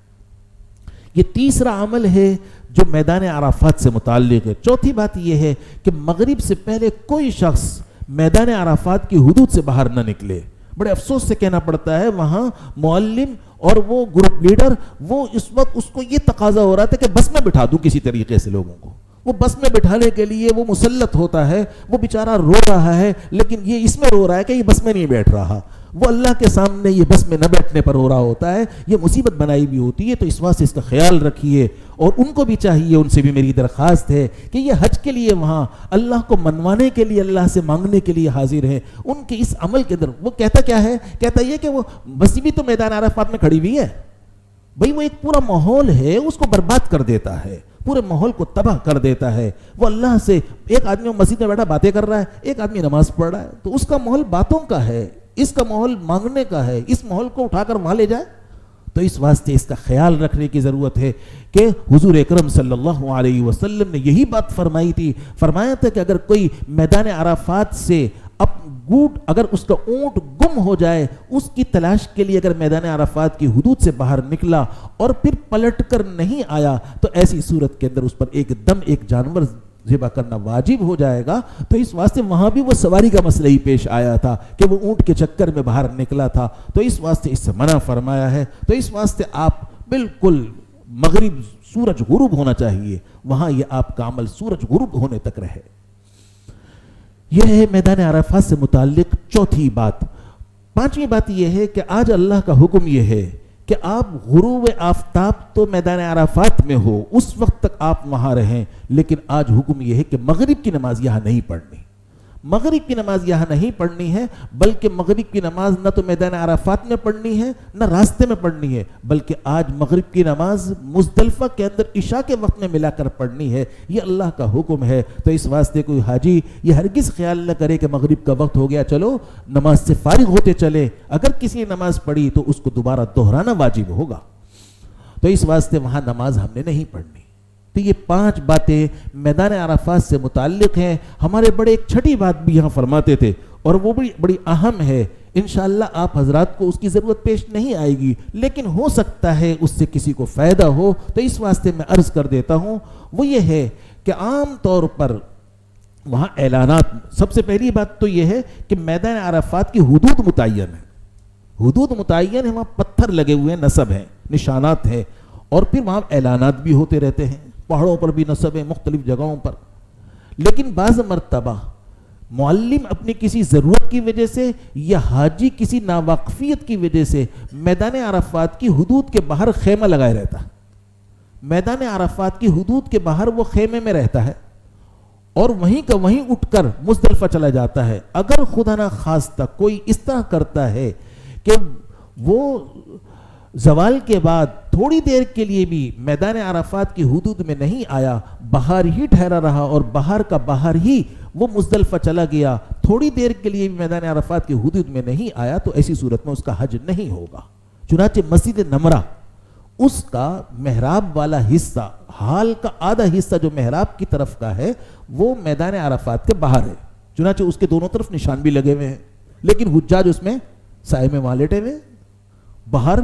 یہ تیسرا عمل ہے جو میدان عرفات سے متعلق ہے۔ چوتھی بات یہ ہے کہ مغرب سے پہلے کوئی شخص میدان عرفات کی حدود سے باہر نہ نکلے۔ بڑے افسوس سے کہنا پڑتا ہے وہاں معلم اور وہ گروپ لیڈر، وہ اس وقت اس کو یہ تقاضا ہو رہا تھا کہ بس میں بٹھا دوں کسی طریقے سے لوگوں کو، وہ بس میں بٹھانے کے لیے وہ مسلط ہوتا ہے، وہ بیچارہ رو رہا ہے، لیکن یہ اس میں رو رہا ہے کہ یہ بس میں نہیں بیٹھ رہا، وہ اللہ کے سامنے یہ بس میں نہ بیٹھنے پر ہو رہا ہوتا ہے، یہ مصیبت بنائی بھی ہوتی ہے۔ تو اس واسطے اس کا خیال رکھیے، اور ان کو بھی چاہیے، ان سے بھی میری درخواست ہے کہ یہ حج کے لیے وہاں اللہ کو منوانے کے لیے، اللہ سے مانگنے کے لیے حاضر ہیں، ان کے اس عمل کے اندر وہ کہتا کیا ہے؟ کہتا یہ کہ وہ بس بھی تو میدان عرفات میں کھڑی ہوئی ہے، بھئی وہ ایک پورا ماحول ہے اس کو برباد کر دیتا ہے، پورے ماحول کو تباہ کر دیتا ہے۔ وہ اللہ سے، ایک آدمی مسجد میں بیٹھا باتیں کر رہا ہے، ایک آدمی نماز پڑھ رہا ہے، تو اس کا ماحول باتوں کا ہے، اس کا ماحول مانگنے کا ہے، اس ماحول کو اٹھا کر وہاں لے جائے۔ تو اس واسطے اس کا خیال رکھنے کی ضرورت ہے کہ حضور اکرم صلی اللہ علیہ وسلم نے یہی بات فرمائی تھی، فرمایا تھا کہ اگر کوئی میدان عرفات سے اگر اس کا اونٹ گم ہو جائے، اس کی تلاش کے لیے اگر میدان عرفات کی حدود سے باہر نکلا اور پھر پلٹ کر نہیں آیا، تو ایسی صورت کے اندر اس پر ایک دم ایک جانور ذبح کرنا واجب ہو جائے گا۔ تو اس واسطے وہاں بھی وہ سواری کا مسئلہ ہی پیش آیا تھا کہ وہ اونٹ کے چکر میں باہر نکلا تھا، تو اس واسطے اس سے منع فرمایا ہے۔ تو اس واسطے آپ بالکل مغرب سورج غروب ہونا چاہیے، وہاں یہ آپ کا عمل سورج غروب ہونے تک رہے۔ یہ ہے میدان عرفات سے متعلق چوتھی بات۔ پانچویں بات یہ ہے کہ آج اللہ کا حکم یہ ہے کہ آپ غروب آفتاب تو میدان عرفات میں ہو، اس وقت تک آپ وہاں رہیں، لیکن آج حکم یہ ہے کہ مغرب کی نماز یہاں نہیں پڑھنی، مغرب کی نماز یہاں نہیں پڑھنی ہے، بلکہ مغرب کی نماز نہ تو میدان عرفات میں پڑھنی ہے نہ راستے میں پڑھنی ہے، بلکہ آج مغرب کی نماز مزدلفہ کے اندر عشاء کے وقت میں ملا کر پڑھنی ہے۔ یہ اللہ کا حکم ہے۔ تو اس واسطے کوئی حاجی یہ ہرگز خیال نہ کرے کہ مغرب کا وقت ہو گیا چلو نماز سے فارغ ہوتے چلے، اگر کسی نے نماز پڑھی تو اس کو دوبارہ دہرانا واجب ہوگا، تو اس واسطے وہاں نماز ہم نے نہیں پڑھنی۔ تو یہ 5 باتیں میدان عرفات سے متعلق ہیں۔ ہمارے بڑے ایک چھٹی بات بھی یہاں فرماتے تھے، اور وہ بڑی اہم ہے، انشاءاللہ آپ حضرات کو اس کی ضرورت پیش نہیں آئے گی، لیکن ہو سکتا ہے اس سے کسی کو فائدہ ہو، تو اس واسطے میں عرض کر دیتا ہوں۔ وہ یہ ہے کہ عام طور پر وہاں اعلانات، سب سے پہلی بات تو یہ ہے کہ میدان عرفات کی حدود متعین ہے، حدود متعین ہے، وہاں پتھر لگے ہوئے ہیں، نصب ہیں، نشانات ہیں، اور پھر وہاں اعلانات بھی ہوتے رہتے ہیں، پہاڑوں پر بھی نصب ہیں، مختلف جگہوں پر۔ لیکن بعض مرتبہ معلم اپنی کسی ضرورت کی وجہ سے یا حاجی کسی ناواقفیت کی وجہ سے میدان عرفات کی حدود کے باہر خیمہ لگائے رہتا ہے، میدان عرفات کی حدود کے باہر وہ خیمے میں رہتا ہے، اور وہیں کا وہیں اٹھ کر مزدلفہ چلا جاتا ہے۔ اگر خدا نہ خواستہ کوئی اس طرح کرتا ہے کہ وہ زوال کے بعد تھوڑی دیر کے لیے بھی میدان عرفات کی حدود میں نہیں آیا، باہر ہی ٹھہرا رہا اور باہر کا باہر ہی وہ مزدلفہ چلا گیا، تھوڑی دیر کے لیے بھی میدان عرفات کی حدود میں نہیں آیا، تو ایسی صورت میں اس کا حج نہیں ہوگا۔ چنانچہ مسجد نمرہ، اس کا محراب والا حصہ، حال کا آدھا حصہ جو محراب کی طرف کا ہے، وہ میدان عرفات کے باہر ہے، چنانچہ اس کے دونوں طرف نشان بھی لگے ہوئے ہیں، لیکن حجاج اس میں سائے میں وہاں لیٹے ہوئے، باہر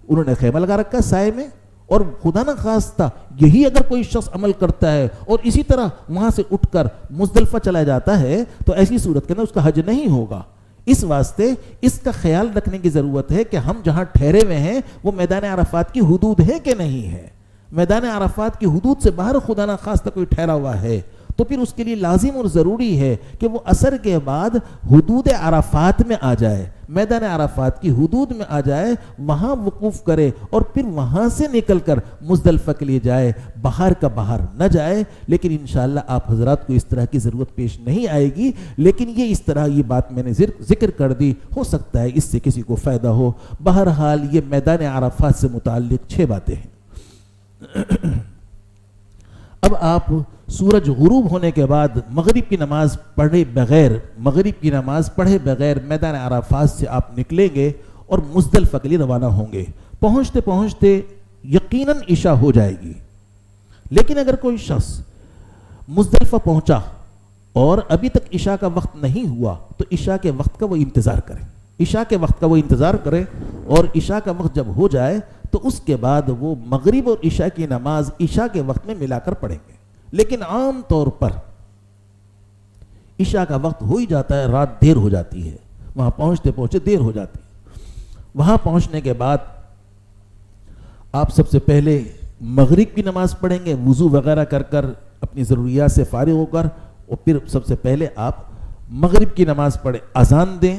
انہوں نے خیمہ لگا رکھا سائے میں۔ اور خدا نہ خواستہ یہی اگر کوئی شخص عمل کرتا ہے اور اسی طرح وہاں سے اٹھ کر مزدلفہ چلا جاتا ہے، تو ایسی صورت کے اندر اس کا حج نہیں ہوگا۔ اس واسطے اس کا خیال رکھنے کی ضرورت ہے کہ ہم جہاں ٹھہرے ہوئے ہیں وہ میدان عرفات کی حدود ہے کہ نہیں ہے۔ میدان عرفات کی حدود سے باہر خدا نہ خواستہ کوئی ٹھہرا ہوا ہے تو پھر اس کے لیے لازم اور ضروری ہے کہ وہ عصر کے بعد حدود عرفات میں آ جائے، میدان عرفات کی حدود میں آ جائے، وہاں وقوف کرے اور پھر وہاں سے نکل کر مزدلفہ کے لیے جائے، باہر کا باہر نہ جائے۔ لیکن انشاءاللہ آپ حضرات کو اس طرح کی ضرورت پیش نہیں آئے گی، لیکن یہ اس طرح یہ بات میں نے ذکر کر دی، ہو سکتا ہے اس سے کسی کو فائدہ ہو۔ بہرحال یہ میدان عرفات سے متعلق 6 باتیں ہیں۔ اب آپ سورج غروب ہونے کے بعد مغرب کی نماز پڑھے بغیر میدان عرفات سے آپ نکلیں گے اور مزدلفہ کے لیے روانہ ہوں گے۔ پہنچتے پہنچتے یقیناً عشاء ہو جائے گی، لیکن اگر کوئی شخص مزدلفہ پہنچا اور ابھی تک عشاء کا وقت نہیں ہوا تو عشاء کے وقت کا وہ انتظار کرے، اور عشاء کا وقت جب ہو جائے تو اس کے بعد وہ مغرب اور عشاء کی نماز عشاء کے وقت میں ملا کر پڑھیں گے۔ لیکن عام طور پر عشاء کا وقت ہو ہی جاتا ہے، رات دیر ہو جاتی ہے، وہاں پہنچتے دیر ہو جاتی ہے۔ وہاں پہنچنے کے بعد آپ سب سے پہلے مغرب کی نماز پڑھیں گے، وضو وغیرہ کر اپنی ضروریات سے فارغ ہو کر، اور پھر سب سے پہلے آپ مغرب کی نماز پڑھیں، اذان دیں،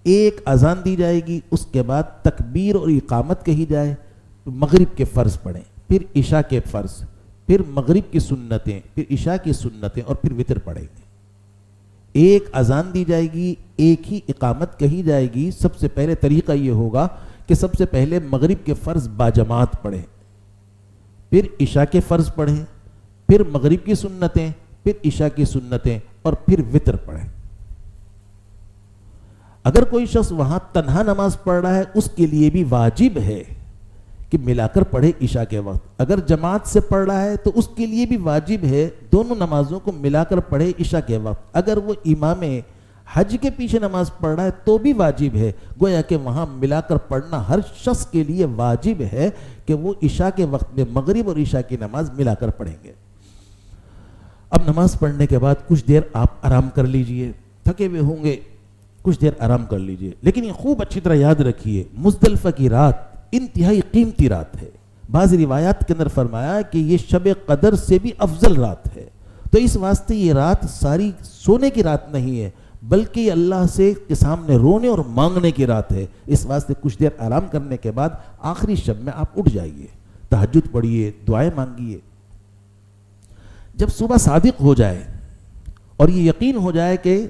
ایک اذان دی جائے گی، اس کے بعد تکبیر اور اقامت کہی جائے، مغرب کے فرض پڑھیں، پھر عشاء کے فرض، پھر مغرب کی سنتیں، پھر عشاء کی سنتیں، اور پھر وتر پڑھیں گے۔ ایک اذان دی جائے گی، ایک ہی اقامت کہی جائے گی۔ سب سے پہلے طریقہ یہ ہوگا کہ سب سے پہلے مغرب کے فرض باجماعت پڑھیں، پھر عشاء کے فرض پڑھیں، پھر مغرب کی سنتیں، پھر عشاء کی سنتیں، اور پھر وتر پڑھیں۔ اگر کوئی شخص وہاں تنہا نماز پڑھ رہا ہے اس کے لیے بھی واجب ہے کہ ملا کر پڑھے عشاء کے وقت۔ اگر جماعت سے پڑھ رہا ہے تو اس کے لیے بھی واجب ہے دونوں نمازوں کو ملا کر پڑھے عشاء کے وقت۔ اگر وہ امام حج کے پیچھے نماز پڑھ رہا ہے تو بھی واجب ہے، گویا کہ وہاں ملا کر پڑھنا ہر شخص کے لیے واجب ہے کہ وہ عشاء کے وقت میں مغرب اور عشاء کی نماز ملا کر پڑھیں گے۔ اب نماز پڑھنے کے بعد کچھ دیر آپ آرام کر لیجئے، تھکے ہوئے ہوں گے، کچھ دیر آرام کر لیجئے، لیکن یہ خوب اچھی طرح یاد رکھیے مزدلفہ کی رات انتہائی قیمتی رات ہے۔ بعض روایات کے اندر فرمایا کہ یہ شب قدر سے بھی افضل رات ہے، تو اس واسطے یہ رات ساری سونے کی رات نہیں ہے، بلکہ یہ اللہ سے کے سامنے رونے اور مانگنے کی رات ہے۔ اس واسطے کچھ دیر آرام کرنے کے بعد آخری شب میں آپ اٹھ جائیے، تہجد پڑھیے، دعائیں مانگیے۔ جب صبح صادق ہو جائے اور یہ یقین ہو جائے کہ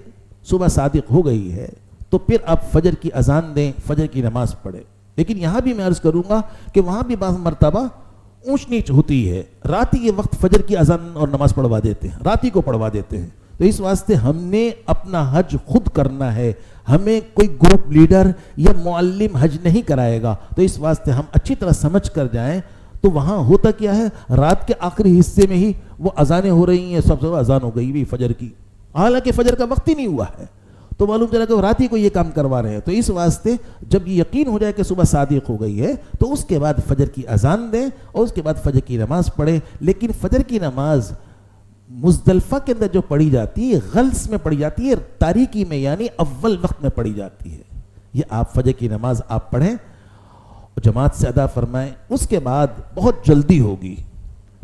صبح صادق ہو گئی ہے تو پھر آپ فجر کی اذان دیں، فجر کی نماز پڑھیں۔ لیکن یہاں بھی میں عرض کروں گا کہ وہاں بھی بعض مرتبہ اونچ نیچ ہوتی ہے، رات ہی کے وقت فجر کی اذان اور نماز پڑھوا دیتے ہیں، رات ہی کو پڑھوا دیتے ہیں۔ تو اس واسطے ہم نے اپنا حج خود کرنا ہے، ہمیں کوئی گروپ لیڈر یا معلم حج نہیں کرائے گا۔ تو اس واسطے ہم اچھی طرح سمجھ کر جائیں۔ تو وہاں ہوتا کیا ہے، رات کے آخری حصے میں ہی وہ اذانیں ہو رہی ہیں، سب سے اذان ہو گئی بھی فجر کی، حالانکہ فجر کا وقت ہی نہیں ہوا ہے، تو معلوم چلا کہ رات ہی کو یہ کام کروا رہے ہیں۔ تو اس واسطے جب یہ یقین ہو جائے کہ صبح صادق ہو گئی ہے تو اس کے بعد فجر کی اذان دیں اور اس کے بعد فجر کی نماز پڑھیں۔ لیکن فجر کی نماز مزدلفہ کے اندر جو پڑھی جاتی ہے غلس میں پڑھی جاتی ہے، تاریکی میں، یعنی اول وقت میں پڑھی جاتی ہے۔ یہ آپ فجر کی نماز آپ پڑھیں اور جماعت سے ادا فرمائیں، اس کے بعد بہت جلدی ہوگی،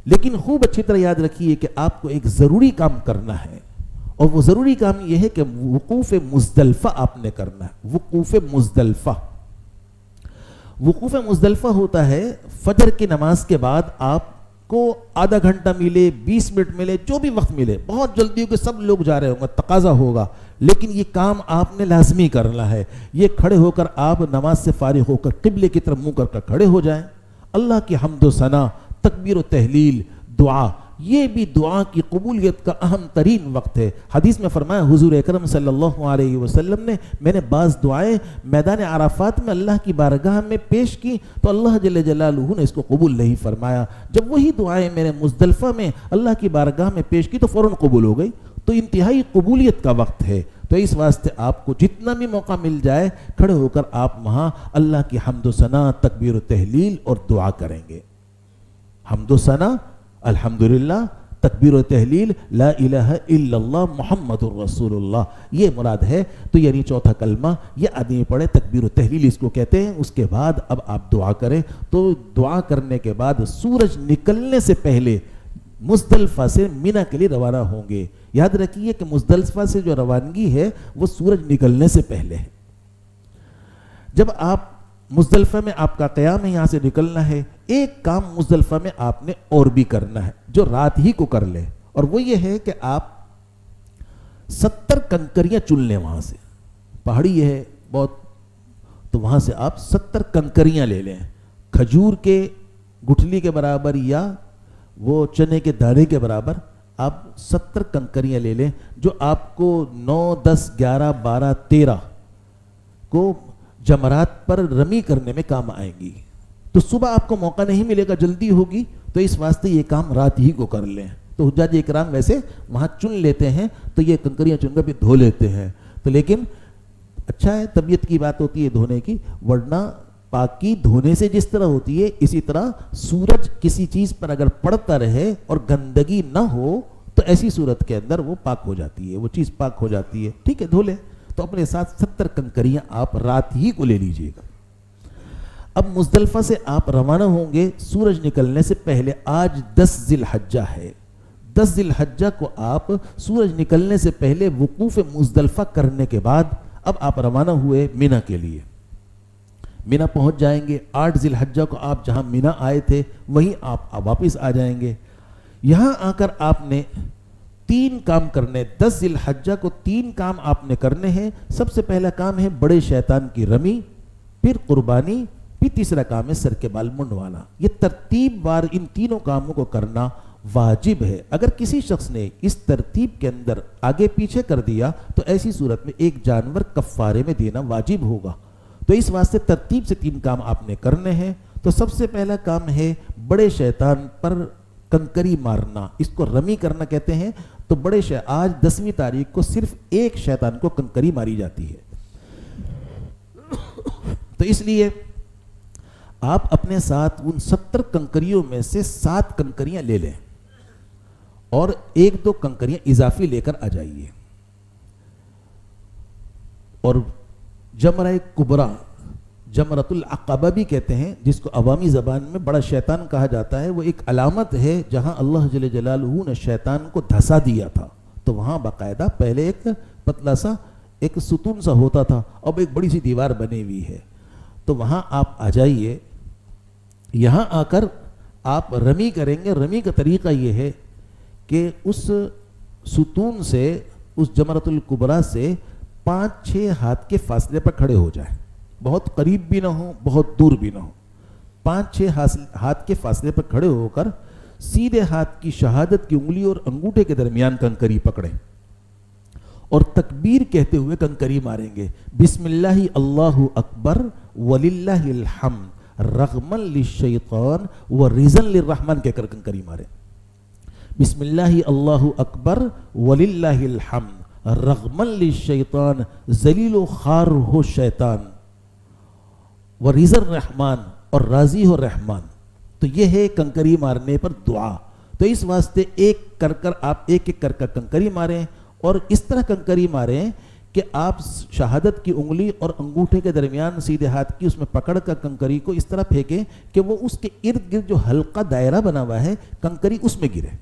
لیکن خوب اچھی طرح یاد رکھیے کہ آپ کو ایک ضروری کام کرنا ہے، اور وہ ضروری کام یہ ہے کہ وقوف مزدلفہ آپ نے کرنا ہے۔ وقوف مزدلفہ ہوتا ہے فجر کی نماز کے بعد آپ کو آدھا گھنٹہ ملے، 20 منٹ ملے، جو بھی وقت ملے، بہت جلدی ہو کہ سب لوگ جا رہے ہوں گے، تقاضا ہوگا، لیکن یہ کام آپ نے لازمی کرنا ہے۔ یہ کھڑے ہو کر آپ نماز سے فارغ ہو کر قبلے کی طرف منہ کر کھڑے ہو جائیں، اللہ کی حمد و ثنا، تکبیر و تہلیل، دعا، یہ بھی دعا کی قبولیت کا اہم ترین وقت ہے۔ حدیث میں فرمایا حضور اکرم صلی اللہ علیہ وسلم نے، میں نے بعض دعائیں میدان عرفات میں اللہ کی بارگاہ میں پیش کی تو اللہ جل جلالہ نے اس کو قبول نہیں فرمایا، جب وہی دعائیں میں نے مزدلفہ میں اللہ کی بارگاہ میں پیش کی تو فوراً قبول ہو گئی۔ تو انتہائی قبولیت کا وقت ہے، تو اس واسطے آپ کو جتنا بھی موقع مل جائے کھڑے ہو کر آپ وہاں اللہ کی حمد و ثنا، تکبیر و تہلیل اور دعا کریں گے۔ حمد و ثنا، الحمدللہ، تکبیر و تہلیل، لا الہ الا اللہ محمد الرسول اللہ، یہ مراد ہے۔ تو یعنی چوتھا کلمہ یہ آدمی پڑھے، تکبیر و تہلیل اس کو کہتے ہیں۔ اس کے بعد اب آپ دعا کریں، تو دعا کرنے کے بعد سورج نکلنے سے پہلے مزدلفہ سے مینا کے لیے روانہ ہوں گے. یاد رکھیے کہ مزدلفہ سے جو روانگی ہے وہ سورج نکلنے سے پہلے ہے. جب آپ مزدلفہ میں آپ کا قیام ہے, یہاں سے نکلنا ہے, ایک کام مزدلفہ میں آپ نے اور بھی کرنا ہے جو رات ہی کو کر لیں, اور وہ یہ ہے کہ آپ 70 کنکریاں چن لیں. وہاں سے پہاڑی ہے بہت, تو وہاں سے آپ 70 کنکریاں لے لیں, کھجور کے گٹھلی کے برابر یا وہ چنے کے دانے کے برابر آپ 70 کنکریاں لے لیں, جو آپ کو 9, 10, 11, 12, 13 کو جمرات پر رمی کرنے میں کام آئیں گی. تو صبح آپ کو موقع نہیں ملے گا, جلدی ہوگی, تو اس واسطے یہ کام رات ہی کو کر لیں. تو حجاج اکرام ویسے وہاں چن لیتے ہیں, تو یہ کنکریاں چن کر پھر دھو لیتے ہیں. تو لیکن اچھا ہے, طبیعت کی بات ہوتی ہے دھونے کی, ورنہ پاکی دھونے سے جس طرح ہوتی ہے اسی طرح سورج کسی چیز پر اگر پڑتا رہے اور گندگی نہ ہو تو ایسی صورت کے اندر وہ پاک ہو جاتی ہے, وہ چیز پاک ہو جاتی ہے. ٹھیک ہے, دھو لیں. تو اپنے ساتھ 70 کنکریاں آپ رات ہی کو لے لیجئے گا. اب مزدلفہ سے آپ روانہ ہوں گے سورج نکلنے سے پہلے. آج 10 ذی الحجہ ہے. 10 ذی الحجہ کو آپ سورج نکلنے سے پہلے وقوف مزدلفہ کرنے کے بعد اب آپ روانہ ہوئے مینا کے لیے. مینا پہنچ جائیں گے. 8 ذی الحجہ کو آپ جہاں مینا آئے تھے وہیں آپ واپس آ جائیں گے. یہاں آ کر آپ نے 3 کام کرنے. 10 ذی الحجہ کو 3 کام آپ نے کرنے ہیں. سب سے پہلا کام ہے بڑے شیطان کی رمی, پھر قربانی, پھر تیسرا کام ہے سر کے بال منڈوانا. یہ ترتیب وار ان تینوں کاموں کو کرنا واجب ہے. اگر کسی شخص نے اس ترتیب کے اندر آگے پیچھے کر دیا تو ایسی صورت میں ایک جانور کفارے میں دینا واجب ہوگا. تو اس واسطے ترتیب سے 3 کام آپ نے کرنے ہیں. تو سب سے پہلا کام ہے بڑے شیطان پر کنکری مارنا. اس کو رمی کرنا کہتے ہیں. تو آج 10ویں تاریخ کو صرف ایک شیطان کو کنکری ماری جاتی ہے. تو اس لیے آپ اپنے ساتھ ان 70 کنکریوں میں سے 7 کنکریاں لے لیں اور 1-2 کنکریاں اضافی لے کر آ جائیے. اور جمرہ کبریٰ, جمرۃ العقبہ بھی کہتے ہیں, جس کو عوامی زبان میں بڑا شیطان کہا جاتا ہے, وہ ایک علامت ہے جہاں اللہ جل جلالہ نے شیطان کو دھسا دیا تھا. تو وہاں باقاعدہ پہلے ایک پتلا سا ایک ستون سا ہوتا تھا, اب ایک بڑی سی دیوار بنی ہوئی ہے. تو وہاں آپ آ جائیے. یہاں آ کر آپ رمی کریں گے. رمی کا طریقہ یہ ہے کہ اس ستون سے, اس جمرۃ الکبریٰ سے 5-6 ہاتھ کے فاصلے پر کھڑے ہو جائیں. بہت قریب بھی نہ ہو, بہت دور بھی نہ ہو. 5-6 ہاتھ کے فاصلے پر کھڑے ہو کر سیدھے ہاتھ کی شہادت کی انگلی اور انگوٹھے کے درمیان کنکری پکڑیں اور تکبیر کہتے ہوئے کنکری ماریں گے. بسم اللہ اللہ اکبر وللہ الحمد رغما للشیطان ورزا للرحمن کہہ کر کنکری ماریں. بسم اللہ اللہ اکبر وللہ الحمد رغما للشیطان ذلیل و خار ہو شیطان ورزا الرحمن اور راضی ہو رحمان. تو یہ ہے کنکری مارنے پر دعا. تو اس واسطے ایک ایک کر کنکری ماریں, اور اس طرح کنکری ماریں کہ آپ شہادت کی انگلی اور انگوٹھے کے درمیان سیدھے ہاتھ کی اس میں پکڑ کر کنکری کو اس طرح پھینکیں کہ وہ اس کے ارد گرد جو حلقہ دائرہ بنا ہوا ہے کنکری اس میں گرے.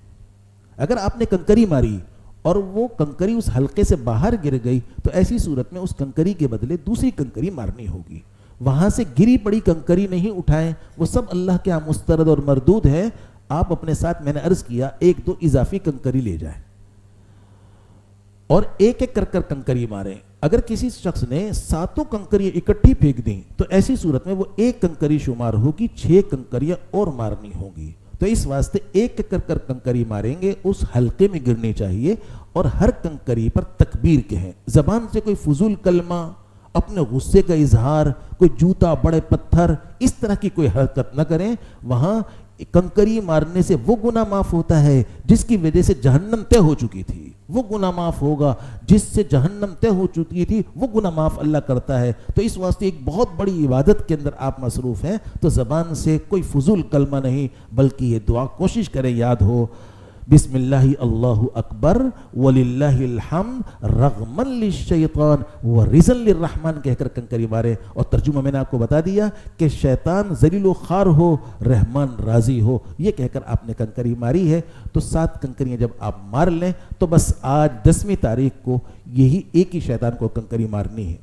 اگر آپ نے کنکری ماری اور وہ کنکری اس حلقے سے باہر گر گئی تو ایسی صورت میں اس کنکری کے بدلے دوسری کنکری مارنی ہوگی. وہاں سے گری پڑی کنکری نہیں اٹھائیں, وہ سب اللہ کے ہاں مسترد اور مردود ہے. آپ اپنے ساتھ, میں نے عرض کیا, 1-2 اضافی کنکری لے جائیں اور ایک کر کنکری ماریں. اگر کسی شخص نے 7 کنکریاں اکٹھی پھینک دیں تو ایسی صورت میں وہ 1 کنکری شمار ہوگی, 6 کنکریاں اور مارنی ہوگی. تو اس واسطے ایک کر کنکری ماریں گے, اس حلقے میں گرنی چاہیے, اور ہر کنکری پر تکبیر کہیں. زبان سے کوئی فضول کلمہ, اپنے غصے کا اظہار, کوئی جوتا, بڑے پتھر, اس طرح کی کوئی حرکت نہ کریں. وہاں کنکری مارنے سے وہ گناہ معاف ہوتا ہے جس کی وجہ سے جہنم طے ہو چکی تھی, وہ گناہ معاف ہوگا. جس سے جہنم طے ہو چکی تھی وہ گناہ معاف اللہ کرتا ہے. تو اس واسطے ایک بہت بڑی عبادت کے اندر آپ مصروف ہیں, تو زبان سے کوئی فضول کلمہ نہیں, بلکہ یہ دعا کوشش کریں یاد ہو. بسم اللہ اللہ اکبر وللہ الحمد رغما للشیطان ورزا للرحمن کہہ کر کنکری مارے. اور ترجمہ میں نے آپ کو بتا دیا کہ شیطان ذلیل و خوار ہو رحمان راضی ہو، یہ کہہ کر آپ نے کنکری ماری ہے. تو 7 کنکریاں جب آپ مار لیں تو بس آج 10ویں تاریخ کو یہی ایک ہی شیطان کو کنکری مارنی ہے.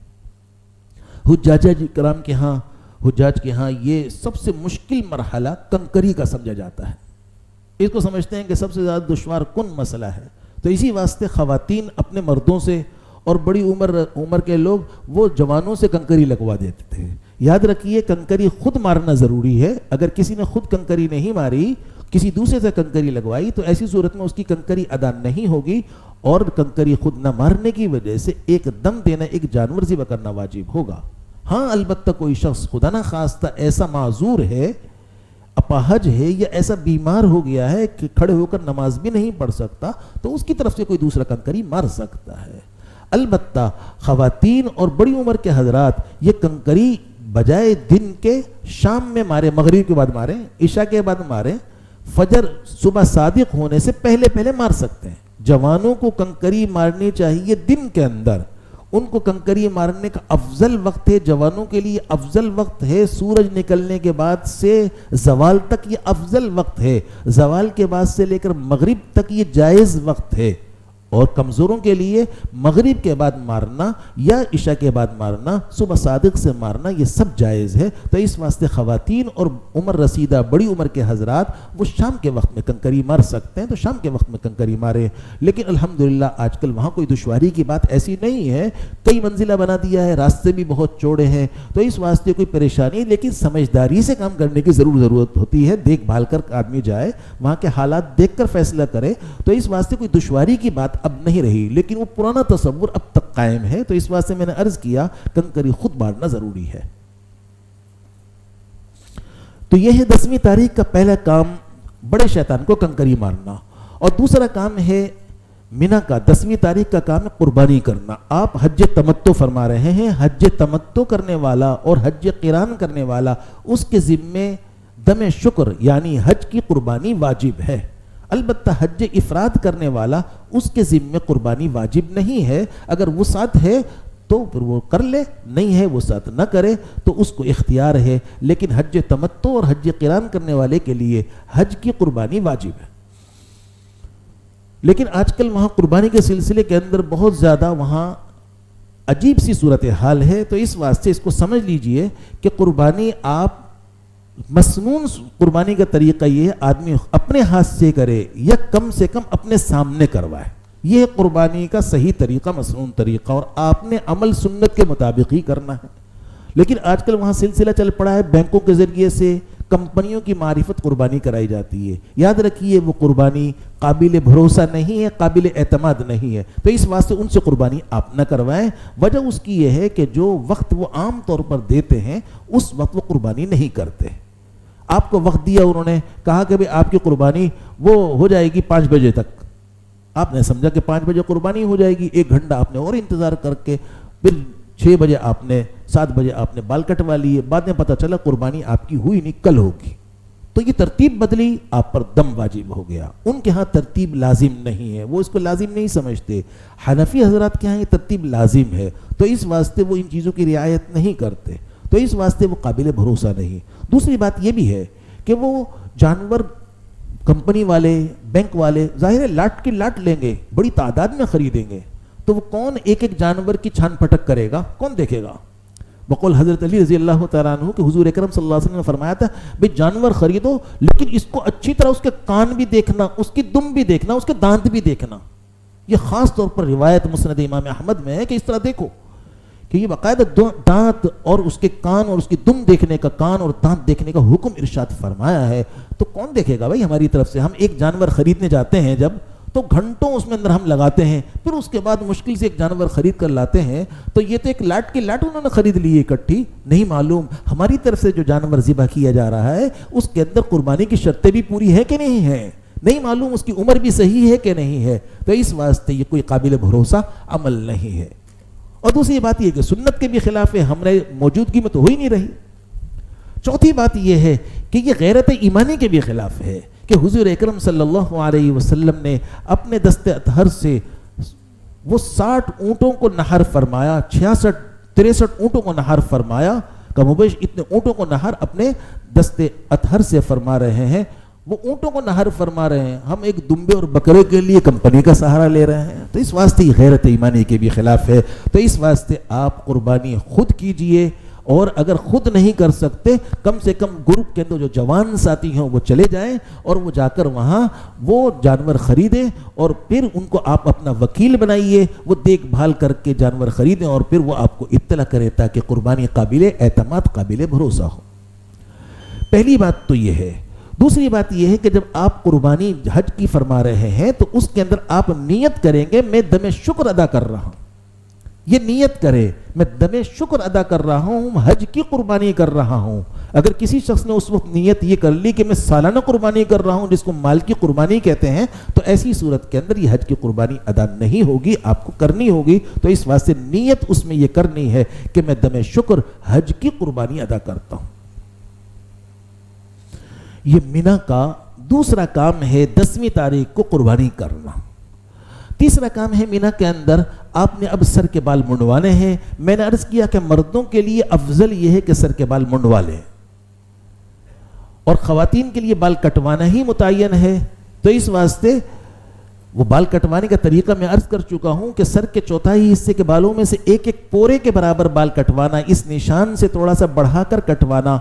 حجاج کرام کے ہاں، حجاج کے ہاں یہ سب سے مشکل مرحلہ کنکری کا سمجھا جاتا ہے. اس کو سمجھتے ہیں کہ سب سے زیادہ دشوار کن مسئلہ ہے. تو اسی واسطے خواتین اپنے مردوں سے اور بڑی عمر کے لوگ وہ جوانوں سے کنکری لگوا دیتے تھے. یاد رکھیے کنکری خود مارنا ضروری ہے. اگر کسی نے خود کنکری نہیں ماری، کسی دوسرے سے کنکری لگوائی، تو ایسی صورت میں اس کی کنکری ادا نہیں ہوگی اور کنکری خود نہ مارنے کی وجہ سے ایک دم دینا، ایک جانور ذبح کرنا واجب ہوگا. ہاں البتہ کوئی شخص خدا نہ خواستہ ایسا معذور ہے، اپاہج ہے یا ایسا بیمار ہو گیا ہے کہ کھڑے ہو کر نماز بھی نہیں پڑھ سکتا، تو اس کی طرف سے کوئی دوسرا کنکری مار سکتا ہے. البتہ خواتین اور بڑی عمر کے حضرات یہ کنکری بجائے دن کے شام میں مارے، مغرب کے بعد مارے، عشاء کے بعد مارے، فجر صبح صادق ہونے سے پہلے مار سکتے ہیں. جوانوں کو کنکری مارنی چاہیے دن کے اندر. ان کو کنکری مارنے کا افضل وقت ہے، جوانوں کے لیے افضل وقت ہے سورج نکلنے کے بعد سے زوال تک، یہ افضل وقت ہے. زوال کے بعد سے لے کر مغرب تک یہ جائز وقت ہے. اور کمزوروں کے لیے مغرب کے بعد مارنا یا عشاء کے بعد مارنا، صبح صادق سے مارنا، یہ سب جائز ہے. تو اس واسطے خواتین اور عمر رسیدہ بڑی عمر کے حضرات وہ شام کے وقت میں کنکری مار سکتے ہیں، تو شام کے وقت میں کنکری مارے. لیکن الحمدللہ آج کل وہاں کوئی دشواری کی بات ایسی نہیں ہے. کئی منزلہ بنا دیا ہے، راستے بھی بہت چوڑے ہیں، تو اس واسطے کوئی پریشانی، لیکن سمجھداری سے کام کرنے کی ضرورت ہوتی ہے. دیکھ بھال کر آدمی جائے، وہاں کے حالات دیکھ کر فیصلہ کرے. تو اس واسطے کوئی دشواری کی بات اب نہیں رہی، لیکن وہ پرانا تصور اب تک قائم ہے. تو اس واسطے میں نے عرض کیا کنکری خود مارنا ضروری ہے. تو یہ ہے 10ویں تاریخ کا پہلا کام، بڑے شیطان کو کنکری مارنا. اور دوسرا کام ہے مینا کا 10ویں تاریخ کا کام ہے قربانی کرنا. آپ حج تمتع فرما رہے ہیں، حج تمتع کرنے والا اور حج قران کرنے والا اس کے ذمے دم شکر یعنی حج کی قربانی واجب ہے. البتہ حج افراد کرنے والا اس کے ذمے قربانی واجب نہیں ہے. اگر وسعت ہے تو پھر وہ کر لے، نہیں ہے وسعت نہ کرے تو اس کو اختیار ہے. لیکن حج تمتع اور حج قران کرنے والے کے لیے حج کی قربانی واجب ہے. لیکن آج کل وہاں قربانی کے سلسلے کے اندر بہت زیادہ وہاں عجیب سی صورتحال ہے. تو اس واسطے اس کو سمجھ لیجئے کہ قربانی آپ مسنون قربانی کا طریقہ یہ ہے آدمی اپنے ہاتھ سے کرے یا کم سے کم اپنے سامنے کروائے. یہ قربانی کا صحیح طریقہ، مسنون طریقہ، اور آپ نے عمل سنت کے مطابق ہی کرنا ہے. لیکن آج کل وہاں سلسلہ چل پڑا ہے بینکوں کے ذریعے سے کمپنیوں کی معرفت قربانی کرائی جاتی ہے. یاد رکھیے وہ قربانی قابل بھروسہ نہیں ہے، قابل اعتماد نہیں ہے. تو اس واسطے ان سے قربانی آپ نہ کروائیں. وجہ اس کی یہ ہے کہ جو وقت وہ عام طور پر دیتے ہیں اس وقت وہ قربانی نہیں کرتے. آپ کو وقت دیا، انہوں نے کہا کہ بھئی آپ کی قربانی وہ ہو جائے گی 5 بجے تک. آپ نے سمجھا کہ 5 بجے قربانی ہو جائے گی، 1 گھنٹہ آپ نے اور انتظار کر کے پھر 6 بجے آپ نے 7 بجے آپ نے بال کٹوا لیے. بعد میں پتہ چلا قربانی آپ کی ہوئی نہیں، کل ہوگی. تو یہ ترتیب بدلی، آپ پر دم واجب ہو گیا. ان کے ہاں ترتیب لازم نہیں ہے، وہ اس کو لازم نہیں سمجھتے. حنفی حضرات کے ہاں یہ ترتیب لازم ہے. تو اس واسطے وہ ان چیزوں کی رعایت نہیں کرتے. تو اس واسطے وہ قابل بھروسہ نہیں. دوسری بات یہ بھی ہے کہ وہ جانور کمپنی والے، بینک والے ظاہر ہے لاٹ کی لاٹ لیں گے، بڑی تعداد میں خریدیں گے. تو وہ کون ایک ایک جانور کی چھان پھٹک کرے گا؟ کون دیکھے گا؟ بقول حضرت علی رضی اللہ تعالیٰ عنہ کہ حضور اکرم صلی اللہ علیہ وسلم نے فرمایا تھا بھئی جانور خریدو لیکن اس کو اچھی طرح اس کے کان بھی دیکھنا، اس کی دم بھی دیکھنا، اس کے دانت بھی دیکھنا. یہ خاص طور پر روایت مسند امام احمد میں ہے کہ اس طرح دیکھو کہ یہ باقاعدہ دانت اور اس کے کان اور اس کی دم دیکھنے کا، کان اور دانت دیکھنے کا حکم ارشاد فرمایا ہے. تو کون دیکھے گا بھائی ہماری طرف سے؟ ہم ایک جانور خریدنے جاتے ہیں جب تو گھنٹوں اس میں اندر ہم لگاتے ہیں، پھر اس کے بعد مشکل سے ایک جانور خرید کر لاتے ہیں. تو یہ تو ایک لاٹ کی لاٹ انہوں نے خرید لی اکٹھی. نہیں معلوم ہماری طرف سے جو جانور ذبح کیا جا رہا ہے اس کے اندر قربانی کی شرطیں بھی پوری ہے کہ نہیں ہے، نہیں معلوم اس کی عمر بھی صحیح ہے کہ نہیں ہے. تو اس واسطے یہ کوئی قابل بھروسہ عمل نہیں ہے. اور دوسری بات یہ کہ سنت کے بھی خلاف ہے، ہمارے موجودگی میں تو ہو ہی نہیں رہی. چوتھی بات یہ ہے کہ یہ غیرت ایمانی کے بھی خلاف ہے کہ حضور اکرم صلی اللہ علیہ وسلم نے اپنے دست اطہر سے وہ 60 اونٹوں کو نہر فرمایا، 63 اونٹوں کو نہر فرمایا، کم و بیش اتنے اونٹوں کو نہر اپنے دست اطہر سے فرما رہے ہیں. وہ اونٹوں کو نہر فرما رہے ہیں، ہم ایک دمبے اور بکرے کے لیے کمپنی کا سہارا لے رہے ہیں. تو اس واسطے یہ غیرت ایمانی کے بھی خلاف ہے. تو اس واسطے آپ قربانی خود کیجئے، اور اگر خود نہیں کر سکتے کم سے کم گروپ کے اندر جو جوان ساتھی ہیں وہ چلے جائیں اور وہ جا کر وہاں وہ جانور خریدیں، اور پھر ان کو آپ اپنا وکیل بنائیے، وہ دیکھ بھال کر کے جانور خریدیں اور پھر وہ آپ کو اطلاع کریں تاکہ قربانی قابل اعتماد، قابل بھروسہ ہو. پہلی بات تو یہ ہے. دوسری بات یہ ہے کہ جب آپ قربانی حج کی فرما رہے ہیں تو اس کے اندر آپ نیت کریں گے میں دم شکر ادا کر رہا ہوں. یہ نیت کرے میں دم شکر ادا کر رہا ہوں، حج کی قربانی کر رہا ہوں. اگر کسی شخص نے اس وقت نیت یہ کر لی کہ میں سالانہ قربانی کر رہا ہوں، جس کو مال کی قربانی کہتے ہیں، تو ایسی صورت کے اندر یہ حج کی قربانی ادا نہیں ہوگی، آپ کو کرنی ہوگی. تو اس واسطے نیت اس میں یہ کرنی ہے کہ میں دم شکر حج کی قربانی ادا کرتا ہوں. یہ مینا کا دوسرا کام ہے 10ویں تاریخ کو قربانی کرنا. تیسرا کام ہے مینا کے اندر آپ نے اب سر کے بال منڈوانے ہیں. میں نے عرض کیا کہ مردوں کے لیے افضل یہ ہے کہ سر کے بال منڈوا لیں، اور خواتین کے لیے بال کٹوانا ہی متعین ہے. تو اس واسطے وہ بال کٹوانے کا طریقہ میں عرض کر چکا ہوں کہ سر کے چوتھائی حصے کے بالوں میں سے ایک ایک پورے کے برابر بال کٹوانا، اس نشان سے تھوڑا سا بڑھا کر کٹوانا.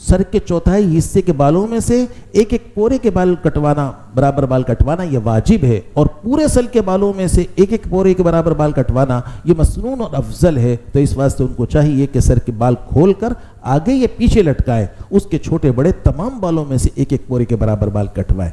سر کے چوتھائی حصے کے بالوں میں سے ایک ایک پورے کے بال کٹوانا، برابر بال کٹوانا یہ واجب ہے، اور پورے سر کے بالوں میں سے ایک ایک پورے کے برابر بال کٹوانا یہ مسنون اور افضل ہے. تو اس واسطے ان کو چاہیے کہ سر کے بال کھول کر آگے یا پیچھے لٹکائے، اس کے چھوٹے بڑے تمام بالوں میں سے ایک ایک پورے کے برابر بال کٹوائے.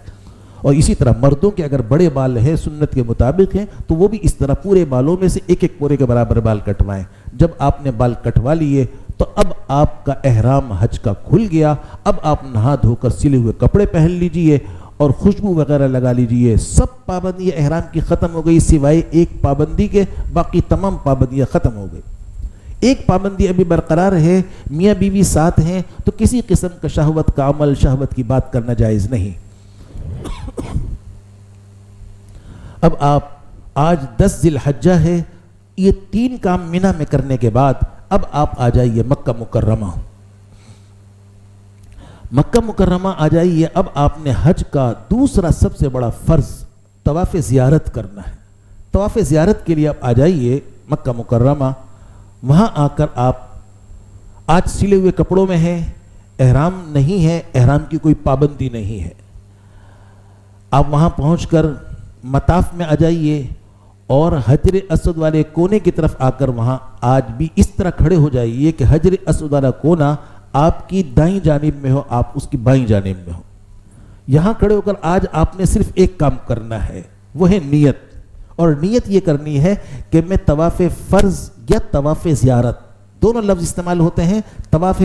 اور اسی طرح مردوں کے اگر بڑے بال ہیں سنت کے مطابق ہیں تو وہ بھی اس طرح پورے بالوں میں سے ایک ایک پورے کے برابر بال کٹوائیں. جب آپ نے بال کٹوا لیے تو اب آپ کا احرام حج کا کھل گیا. اب آپ نہا دھو کر سلے ہوئے کپڑے پہن لیجئے اور خوشبو وغیرہ لگا لیجئے. سب پابندی احرام کی ختم ہو گئی سوائے ایک پابندی کے، باقی تمام پابندیاں ختم ہو گئی. ایک پابندی ابھی برقرار ہے، میاں بیوی ساتھ ہیں تو کسی قسم کا شہوت کا عمل، شہوت کی بات کرنا جائز نہیں. اب آپ آج 10 ذی الحجہ ہے، یہ 3 کام مینا میں کرنے کے بعد اب آپ آ جائیے مکہ مکرمہ. مکہ مکرمہ آ جائیے. اب آپ نے حج کا دوسرا سب سے بڑا فرض طواف زیارت کرنا ہے. طواف زیارت کے لیے آپ آ جائیے مکہ مکرمہ. وہاں آ کر آپ آج سلے ہوئے کپڑوں میں ہیں، احرام نہیں ہے، احرام کی کوئی پابندی نہیں ہے. آپ وہاں پہنچ کر مطاف میں آ جائیے اور حجر اسود والے کونے کی طرف آ کر وہاں آج بھی اس طرح کھڑے ہو جائیے کہ حجر اسود والا کونا آپ کی دائیں جانب میں ہو، آپ اس کی بائیں جانب میں ہو. یہاں کھڑے ہو کر آج آپ نے صرف ایک کام کرنا ہے، وہ ہے نیت. اور نیت یہ کرنی ہے کہ میں طواف فرض یا طواف زیارت دونوں لفظ استعمال ہوتے ہیں. طواف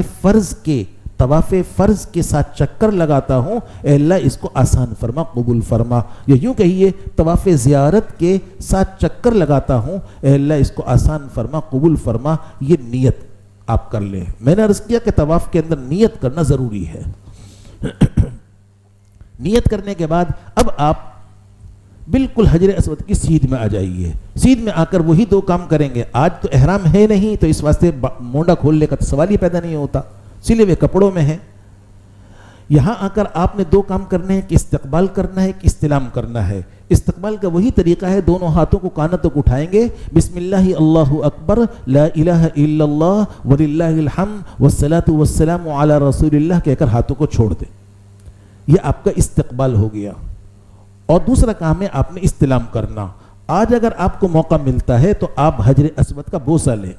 فرض کے ساتھ چکر لگاتا ہوں، اے اللہ اس کو آسان فرما، قبول فرما. یا یوں کہیے طواف زیارت کے ساتھ چکر لگاتا ہوں، اے اللہ اس کو آسان فرما، قبول فرما. یہ نیت آپ کر لیں. میں نے عرض کیا کہ طواف کے اندر نیت کرنا ضروری ہے. نیت کرنے کے بعد اب آپ بالکل حجر اسود کی سیدھ میں آ جائیے. سیدھ میں آ کر وہی 2 کام کریں گے. آج تو احرام ہے نہیں تو اس واسطے مونڈا کھولنے کا سوال ہی پیدا نہیں ہوتا، سلے ہوئے کپڑوں میں ہیں. یہاں آ کر آپ نے 2 کام کرنے ہیں کہ استقبال کرنا ہے کہ استلام کرنا ہے. استقبال کا وہی طریقہ ہے، دونوں ہاتھوں کو کانوں تک اٹھائیں گے، بسم اللہ اللہ اکبر لا الہ الا اللہ وللہ الحمد والصلاۃ والسلام علی رسول اللہ کہہ کر ہاتھوں کو چھوڑ دیں. یہ آپ کا استقبال ہو گیا. اور دوسرا کام ہے آپ نے استلام کرنا. آج اگر آپ کو موقع ملتا ہے تو آپ حجر اسود کا بوسہ لیں،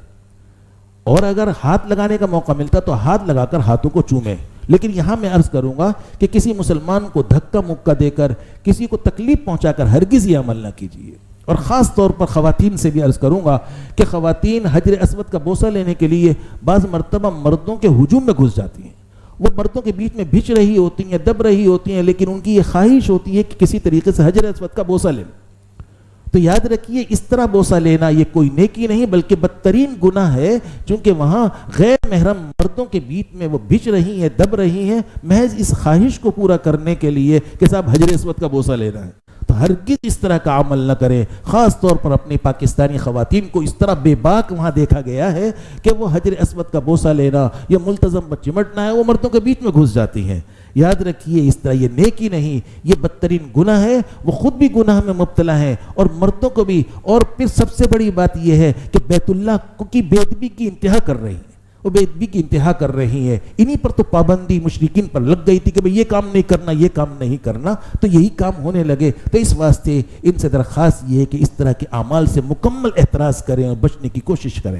اور اگر ہاتھ لگانے کا موقع ملتا تو ہاتھ لگا کر ہاتھوں کو چومیں. لیکن یہاں میں عرض کروں گا کہ کسی مسلمان کو دھکا مکہ دے کر، کسی کو تکلیف پہنچا کر ہرگز یہ عمل نہ کیجیے. اور خاص طور پر خواتین سے بھی عرض کروں گا کہ خواتین حجر اسود کا بوسہ لینے کے لیے بعض مرتبہ مردوں کے ہجوم میں گھس جاتی ہیں. وہ مردوں کے بیچ میں بھچ رہی ہوتی ہیں، دب رہی ہوتی ہیں، لیکن ان کی یہ خواہش ہوتی ہے کہ کسی طریقے سے حجر اسود کا بوسہ لیں. تو یاد رکھیے اس طرح بوسہ لینا یہ کوئی نیکی نہیں بلکہ بدترین گناہ ہے، چونکہ وہاں غیر محرم مردوں کے بیچ میں وہ بچ رہی ہیں، دب رہی ہیں، محض اس خواہش کو پورا کرنے کے لیے کہ صاحب حجر اسود کا بوسہ لینا ہے۔ تو ہرگز اس طرح کا عمل نہ کریں، خاص طور پر اپنی پاکستانی خواتین کو اس طرح بے باک وہاں دیکھا گیا ہے کہ وہ حجر اسود کا بوسہ لینا یا ملتزم پر چمٹنا ہے، وہ مردوں کے بیچ میں گھس جاتی ہیں۔ یاد رکھیے اس طرح یہ نیکی نہیں، یہ بدترین گناہ ہے، وہ خود بھی گناہ میں مبتلا ہیں اور مردوں کو بھی۔ اور پھر سب سے بڑی بات یہ ہے کہ بیت اللہ کی بے ادبی کی انتہا کر رہی ہیں، وہ بے ادبی کی انتہا کر رہی ہیں۔ انہی پر تو پابندی مشرکین پر لگ گئی تھی کہ بھئی یہ کام نہیں کرنا، یہ کام نہیں کرنا، تو یہی کام ہونے لگے۔ تو اس واسطے ان سے درخواست یہ ہے کہ اس طرح کے اعمال سے مکمل احتراز کریں اور بچنے کی کوشش کریں۔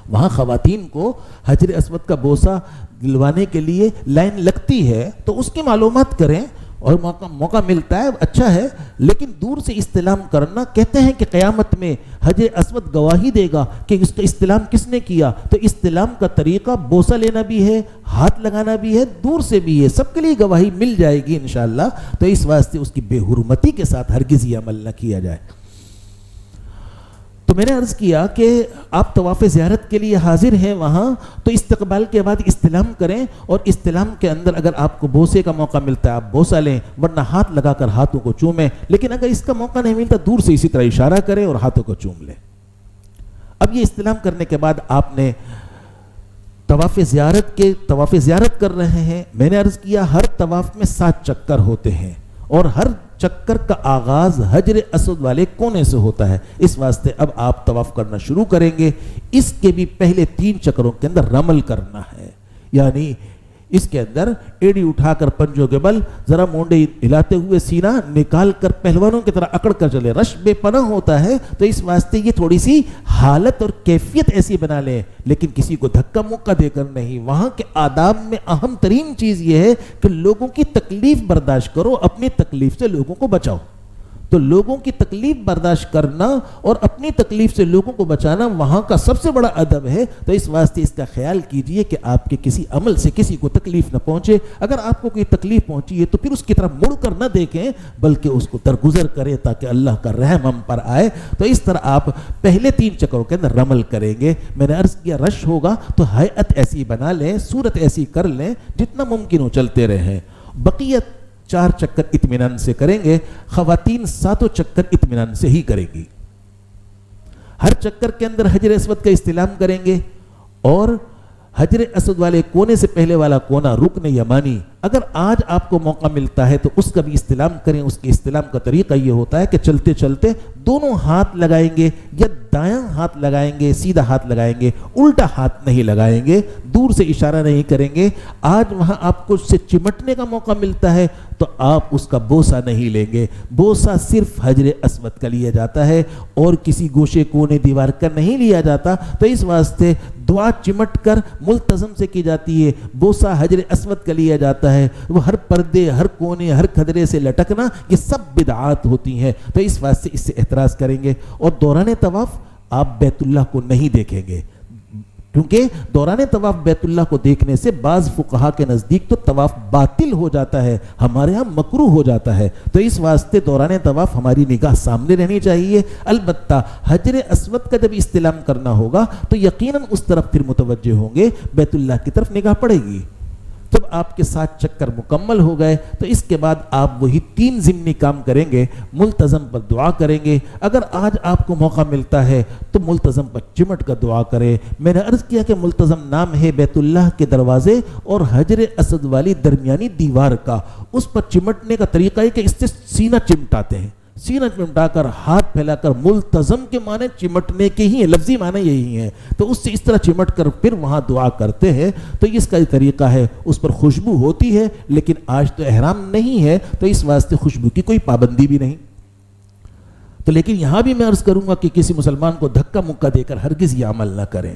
وہاں خواتین کو حجر اسود کا بوسہ دلوانے کے لیے لائن لگتی ہے تو اس کی معلومات کریں، اور موقع ملتا ہے اچھا ہے، لیکن دور سے استلام کرنا، کہتے ہیں کہ قیامت میں حجر اسود گواہی دے گا کہ اس کا استلام کس نے کیا، تو استلام کا طریقہ بوسہ لینا بھی ہے، ہاتھ لگانا بھی ہے، دور سے بھی ہے، سب کے لیے گواہی مل جائے گی انشاءاللہ۔ تو اس واسطے اس کی بے حرمتی کے ساتھ ہرگز یہ عمل نہ کیا جائے۔ تو میں نے عرض کیا کہ آپ طواف زیارت کے لیے حاضر ہیں وہاں، تو استقبال کے بعد استلام کریں، اور استلام کے اندر اگر آپ کو بوسے کا موقع ملتا ہے آپ بوسہ لیں، ورنہ ہاتھ لگا کر ہاتھوں کو چومیں، لیکن اگر اس کا موقع نہیں ملتا دور سے اسی طرح اشارہ کریں اور ہاتھوں کو چوم لیں۔ اب یہ استلام کرنے کے بعد آپ نے طواف زیارت کر رہے ہیں۔ میں نے عرض کیا ہر طواف میں 7 چکر ہوتے ہیں، اور ہر چکر کا آغاز حجر اسود والے کونے سے ہوتا ہے، اس واسطے اب آپ طواف کرنا شروع کریں گے۔ اس کے بھی پہلے 3 چکروں کے اندر رمل کرنا ہے، یعنی اس کے اندر ایڑی اٹھا کر پنجوں کے بل ذرا مونڈے ہلاتے ہوئے سینہ نکال کر پہلوانوں کی طرح اکڑ کر چلے۔ رش بے پناہ ہوتا ہے، تو اس واسطے یہ تھوڑی سی حالت اور کیفیت ایسی بنا لیں، لیکن کسی کو دھکا مکہ دے کر نہیں۔ وہاں کے آداب میں اہم ترین چیز یہ ہے کہ لوگوں کی تکلیف برداشت کرو، اپنی تکلیف سے لوگوں کو بچاؤ۔ تو لوگوں کی تکلیف برداشت کرنا اور اپنی تکلیف سے لوگوں کو بچانا وہاں کا سب سے بڑا ادب ہے۔ تو اس واسطے اس کا خیال کیجئے کہ آپ کے کسی عمل سے کسی کو تکلیف نہ پہنچے۔ اگر آپ کو کوئی تکلیف پہنچی ہے تو پھر اس کی طرف مڑ کر نہ دیکھیں، بلکہ اس کو درگزر کریں تاکہ اللہ کا رحم ہم پر آئے۔ تو اس طرح آپ پہلے 3 چکروں کے اندر رمل کریں گے۔ میں نے عرض کیا رش ہوگا تو ہیئت ایسی بنا لیں، صورت ایسی کر لیں جتنا ممکن ہو چلتے رہیں۔ بقیت 4 چکر اطمینان سے کریں گے، خواتین 7 چکر اطمینان سے ہی کریں گی۔ ہر چکر کے اندر حجر اسود کا استلام کریں گے، اور حجر اسود والے کونے سے پہلے والا کونا رکن یمانی، اگر آج آپ کو موقع ملتا ہے تو اس کا بھی استلام کریں۔ اس کے استلام کا طریقہ یہ ہوتا ہے کہ چلتے چلتے دونوں ہاتھ لگائیں گے، یا دایاں ہاتھ لگائیں گے، سیدھا ہاتھ لگائیں گے، الٹا ہاتھ نہیں لگائیں گے، دور سے اشارہ نہیں کریں گے۔ آج وہاں آپ کو اس سے چمٹنے کا موقع ملتا ہے تو آپ اس کا بوسہ نہیں لیں گے۔ بوسہ صرف حجر اسود کا لیا جاتا ہے، اور کسی گوشے کونے دیوار کا نہیں لیا جاتا۔ تو اس واسطے دعا چمٹ کر ملتزم سے کی جاتی ہے، بوسہ حجر اسود کا لیا جاتا ہے۔ وہ ہر پردے، ہر کونے، ہر کھدرے سے لٹکنا، یہ سب بدعات ہوتی ہیں۔ تو اس واسطے اس سے احتراز کریں گے۔ اور دوران طواف آپ بیت اللہ کو نہیں دیکھیں گے، کیونکہ دوران طواف بیت اللہ کو دیکھنے سے بعض فقہا کے نزدیک تو طواف باطل ہو جاتا ہے، ہمارے ہاں مکروہ ہو جاتا ہے۔ تو اس واسطے دوران طواف ہماری نگاہ سامنے رہنی چاہیے۔ البتہ حجر اسود کا جب استلام کرنا ہوگا تو یقیناً اس طرف پھر متوجہ ہوں گے، بیت اللہ کی طرف نگاہ پڑے گی۔ جب آپ کے 7 چکر مکمل ہو گئے تو اس کے بعد آپ وہی 3 ضمنی کام کریں گے۔ ملتزم پر دعا کریں گے، اگر آج آپ کو موقع ملتا ہے تو ملتزم پر چمٹ کر دعا کریں۔ میں نے عرض کیا کہ ملتزم نام ہے بیت اللہ کے دروازے اور حجر اسود والی درمیانی دیوار کا۔ اس پر چمٹنے کا طریقہ ہے کہ اس سے سینہ چمٹاتے ہیں، سینہ چمٹا کر ہاتھ پھیلا کر، ملتزم کے معنی چمٹنے کے ہی ہیں، لفظی معنی یہی ہے۔ تو اس سے اس طرح چمٹ کر پھر وہاں دعا کرتے ہیں۔ تو اس کا طریقہ ہے، اس پر خوشبو ہوتی ہے، لیکن آج تو احرام نہیں ہے تو اس واسطے خوشبو کی کوئی پابندی بھی نہیں۔ تو لیکن یہاں بھی میں عرض کروں گا کہ کسی مسلمان کو دھکا مکہ دے کر ہرگز یہ عمل نہ کریں،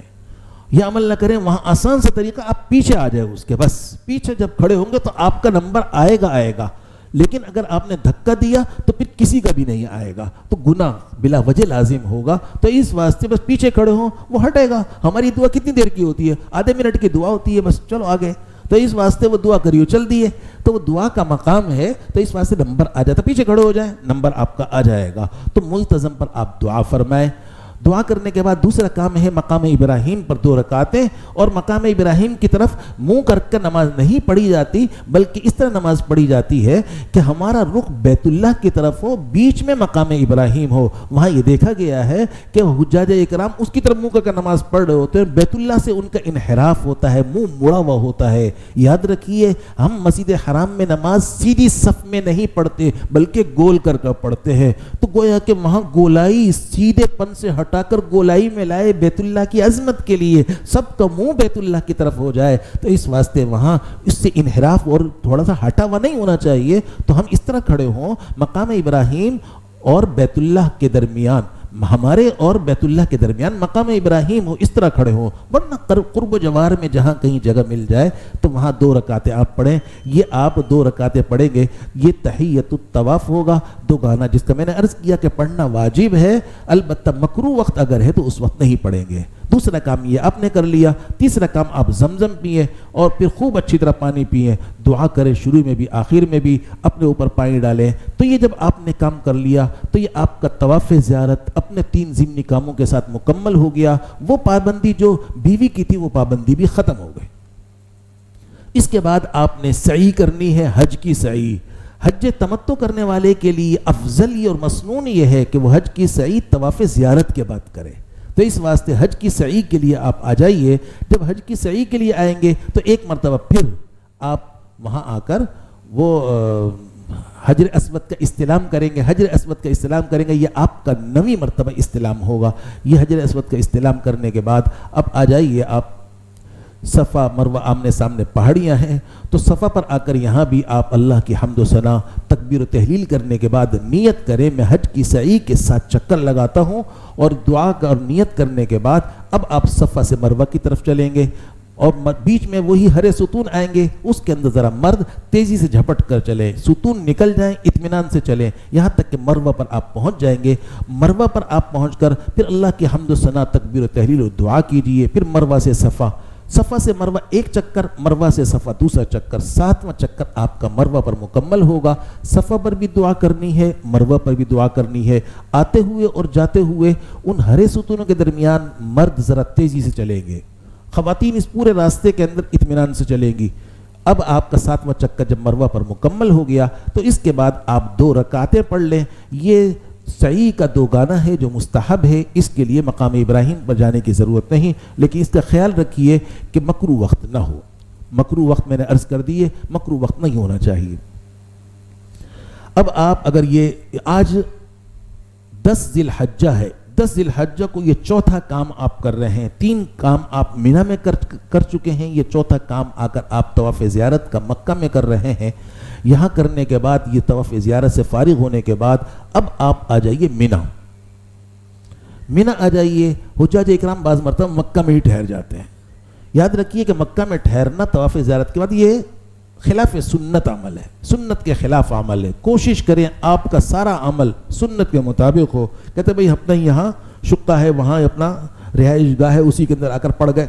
یہ عمل نہ کریں۔ وہاں آسان سا طریقہ، آپ پیچھے آ جائیں اس کے، بس پیچھے جب کھڑے ہوں گے تو آپ کا نمبر آئے گا، لیکن اگر آپ نے دھکا دیا تو پھر کسی کا بھی نہیں آئے گا، تو گناہ بلا وجہ لازم ہوگا۔ تو اس واسطے بس پیچھے کھڑے ہوں، وہ ہٹے گا۔ ہماری دعا کتنی دیر کی ہوتی ہے؟ آدھے منٹ کی دعا ہوتی ہے، بس چلو آگے۔ تو اس واسطے وہ دعا کریو چل دیے، تو وہ دعا کا مقام ہے، تو اس واسطے نمبر آ جاتا، پیچھے کھڑے ہو جائیں نمبر آپ کا آ جائے گا۔ تو ملتزم پر آپ دعا فرمائیں۔ دعا کرنے کے بعد دوسرا کام ہے مقام ابراہیم پر 2 رکعتیں، اور مقام ابراہیم کی طرف منہ کر کے نماز نہیں پڑھی جاتی، بلکہ اس طرح نماز پڑھی جاتی ہے کہ ہمارا رخ بیت اللہ کی طرف ہو، بیچ میں مقام ابراہیم ہو۔ وہاں یہ دیکھا گیا ہے کہ حجاج اکرام اس کی طرف منہ کر کے نماز پڑھ رہے ہوتے ہیں، بیت اللہ سے ان کا انحراف ہوتا ہے، منہ مڑا ہوا ہوتا ہے۔ یاد رکھیے ہم مسجد حرام میں نماز سیدھی صف میں نہیں پڑھتے بلکہ گول کر کر پڑھتے ہیں، تو گویا کہ وہاں گولائی سیدھے پن سے ہٹا کر گولائی میں لائے بیت اللہ کی عظمت کے لیے، سب کا منہ بیت اللہ کی طرف ہو جائے، تو اس واسطے وہاں اس سے انحراف اور تھوڑا سا ہٹا ہوا نہیں ہونا چاہیے۔ تو ہم اس طرح کھڑے ہوں مقام ابراہیم اور بیت اللہ کے درمیان، ہمارے اور بیت اللہ کے درمیان مقام ابراہیم ہو، اس طرح کھڑے ہوں، ورنہ قرب و جوار میں جہاں کہیں جگہ مل جائے تو وہاں 2 رکعتیں آپ پڑھیں۔ یہ آپ 2 رکعتیں پڑھیں گے، یہ تحیۃ الطواف ہوگا، 2 گانا جس کا میں نے عرض کیا کہ پڑھنا واجب ہے، البتہ مکروہ وقت اگر ہے تو اس وقت نہیں پڑھیں گے۔ دوسرا کام یہ آپ نے کر لیا۔ تیسرا کام آپ زمزم پیئیں اور پھر خوب اچھی طرح پانی پیئیں، دعا کریں شروع میں بھی آخر میں بھی، اپنے اوپر پانی ڈالیں۔ تو یہ جب آپ نے کام کر لیا تو یہ آپ کا طواف زیارت اپنے 3 ضمنی کاموں کے ساتھ مکمل ہو گیا۔ وہ پابندی جو بیوی کی تھی وہ پابندی بھی ختم ہو گئی۔ اس کے بعد آپ نے سعی کرنی ہے، حج کی سعی۔ حج تمتع کرنے والے کے لیے افضل اور مسنون یہ ہے کہ وہ حج کی سعی طواف زیارت کے بعد کرے۔ تو اس واسطے حج کی سعی کے لیے آپ آ جائیے۔ جب حج کی سعی کے لیے آئیں گے تو ایک مرتبہ پھر آپ وہاں آ کر وہ حجر اسود کا استلام کریں گے۔ حجر اسود کا استلام کریں گے، یہ آپ کا 9ویں مرتبہ استلام ہوگا۔ یہ حجر اسود کا استلام کرنے کے بعد اب آ جائیے آپ، صفا مروہ آمنے سامنے پہاڑیاں ہیں، تو صفا پر آ کر یہاں بھی آپ اللہ کی حمد و ثنا تکبیر و تحلیل کرنے کے بعد نیت کریں میں حج کی سعی کے ساتھ چکر لگاتا ہوں، اور دعا اور نیت کرنے کے بعد اب آپ صفا سے مروہ کی طرف چلیں گے، اور بیچ میں وہی ہرے ستون آئیں گے، اس کے اندر ذرا مرد تیزی سے جھپٹ کر چلیں، ستون نکل جائیں، اطمینان سے چلیں، یہاں تک کہ مروہ پر آپ پہنچ جائیں گے۔ مروہ پر آپ پہنچ کر پھر اللہ کی حمد و ثنا تکبیر و تحلیل و دعا کیجئے، پھر مروہ سے صفا، صفا سے مروہ 1 چکر، مروہ سے صفا 2 چکر، 7واں چکر آپ کا مروہ پر مکمل ہوگا۔ صفا پر بھی دعا کرنی ہے، مروہ پر بھی دعا کرنی ہے۔ آتے ہوئے اور جاتے ہوئے ان ہرے ستونوں کے درمیان مرد ذرا تیزی سے چلیں گے، خواتین اس پورے راستے کے اندر اطمینان سے چلیں گی۔ اب آپ کا 7واں چکر جب مروہ پر مکمل ہو گیا تو اس کے بعد آپ 2 رکعتیں پڑھ لیں۔ یہ سعی کا 2 گانا ہے جو مستحب ہے، اس کے لیے مقام ابراہیم پر جانے کی ضرورت نہیں، لیکن اس کا خیال رکھیے کہ مکروہ وقت نہ ہو۔ مکروہ وقت میں نے عرض کر دیے، مکروہ وقت نہیں ہونا چاہیے۔ اب آپ اگر یہ آج 10 ذی الحجہ ہے، 10 ذی الحجہ کو یہ 4تھا کام آپ کر رہے ہیں۔ 3 کام آپ مینا میں کر چکے ہیں، یہ 4تھا کام آ کر آپ طواف زیارت کا مکہ میں کر رہے ہیں۔ یہاں کرنے کے بعد یہ طواف زیارت سے فارغ ہونے کے بعد اب آپ آ جائیے مینا۔ مینا آ جائیے۔ حجاج اکرام بعض مرتبہ مکہ میں ہی ٹھہر جاتے ہیں۔ یاد رکھیے کہ مکہ میں ٹھہرنا طواف زیارت کے بعد یہ خلاف سنت عمل ہے، سنت کے خلاف عمل ہے۔ کوشش کریں آپ کا سارا عمل سنت کے مطابق ہو۔ کہتے بھئی اپنا یہاں شقہ ہے، وہاں اپنا رہائش گاہ ہے، اسی کے اندر آ کر پڑ گئے،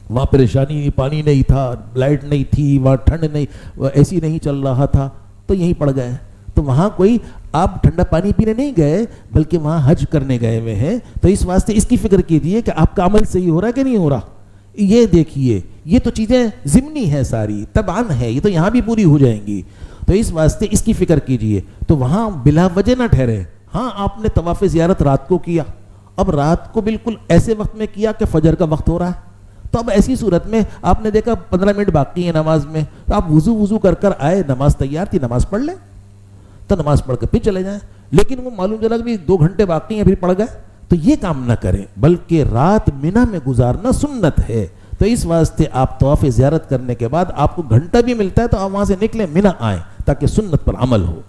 وہاں پریشانی نہیں، پانی نہیں تھا، لائٹ نہیں تھی، وہاں ٹھنڈ نہیں، اے سی نہیں چل رہا تھا، تو یہیں پڑ گئے۔ تو وہاں کوئی آپ ٹھنڈا پانی پینے نہیں گئے بلکہ وہاں حج کرنے گئے ہوئے ہیں، تو اس واسطے اس کی فکر کیجئے کہ آپ کا عمل صحیح ہو رہا ہے کہ نہیں ہو رہا۔ یہ دیکھیے، یہ تو چیزیں ضمنی ہیں، ساری طبعاً ہے، یہ تو یہاں بھی پوری ہو جائیں گی، تو اس واسطے اس کی فکر کیجئے۔ تو وہاں بلا وجہ نہ ٹھہرے۔ ہاں آپ نے طواف زیارت رات کو کیا، اب رات کو بالکل ایسے وقت میں کیا کہ فجر کا وقت ہو رہا ہے، تو اب ایسی صورت میں آپ نے دیکھا 15 منٹ باقی ہیں نماز میں، تو آپ وضو کر آئے، نماز تیار تھی، نماز پڑھ لیں، تو نماز پڑھ کر پھر چلے جائیں۔ لیکن وہ معلوم چلا کہ 2 گھنٹے باقی ہیں پھر پڑھ گئے، تو یہ کام نہ کریں، بلکہ رات مینا میں گزارنا سنت ہے۔ تو اس واسطے آپ طواف زیارت کرنے کے بعد آپ کو گھنٹہ بھی ملتا ہے تو آپ وہاں سے نکلیں، مینا آئیں تاکہ سنت پر عمل ہو۔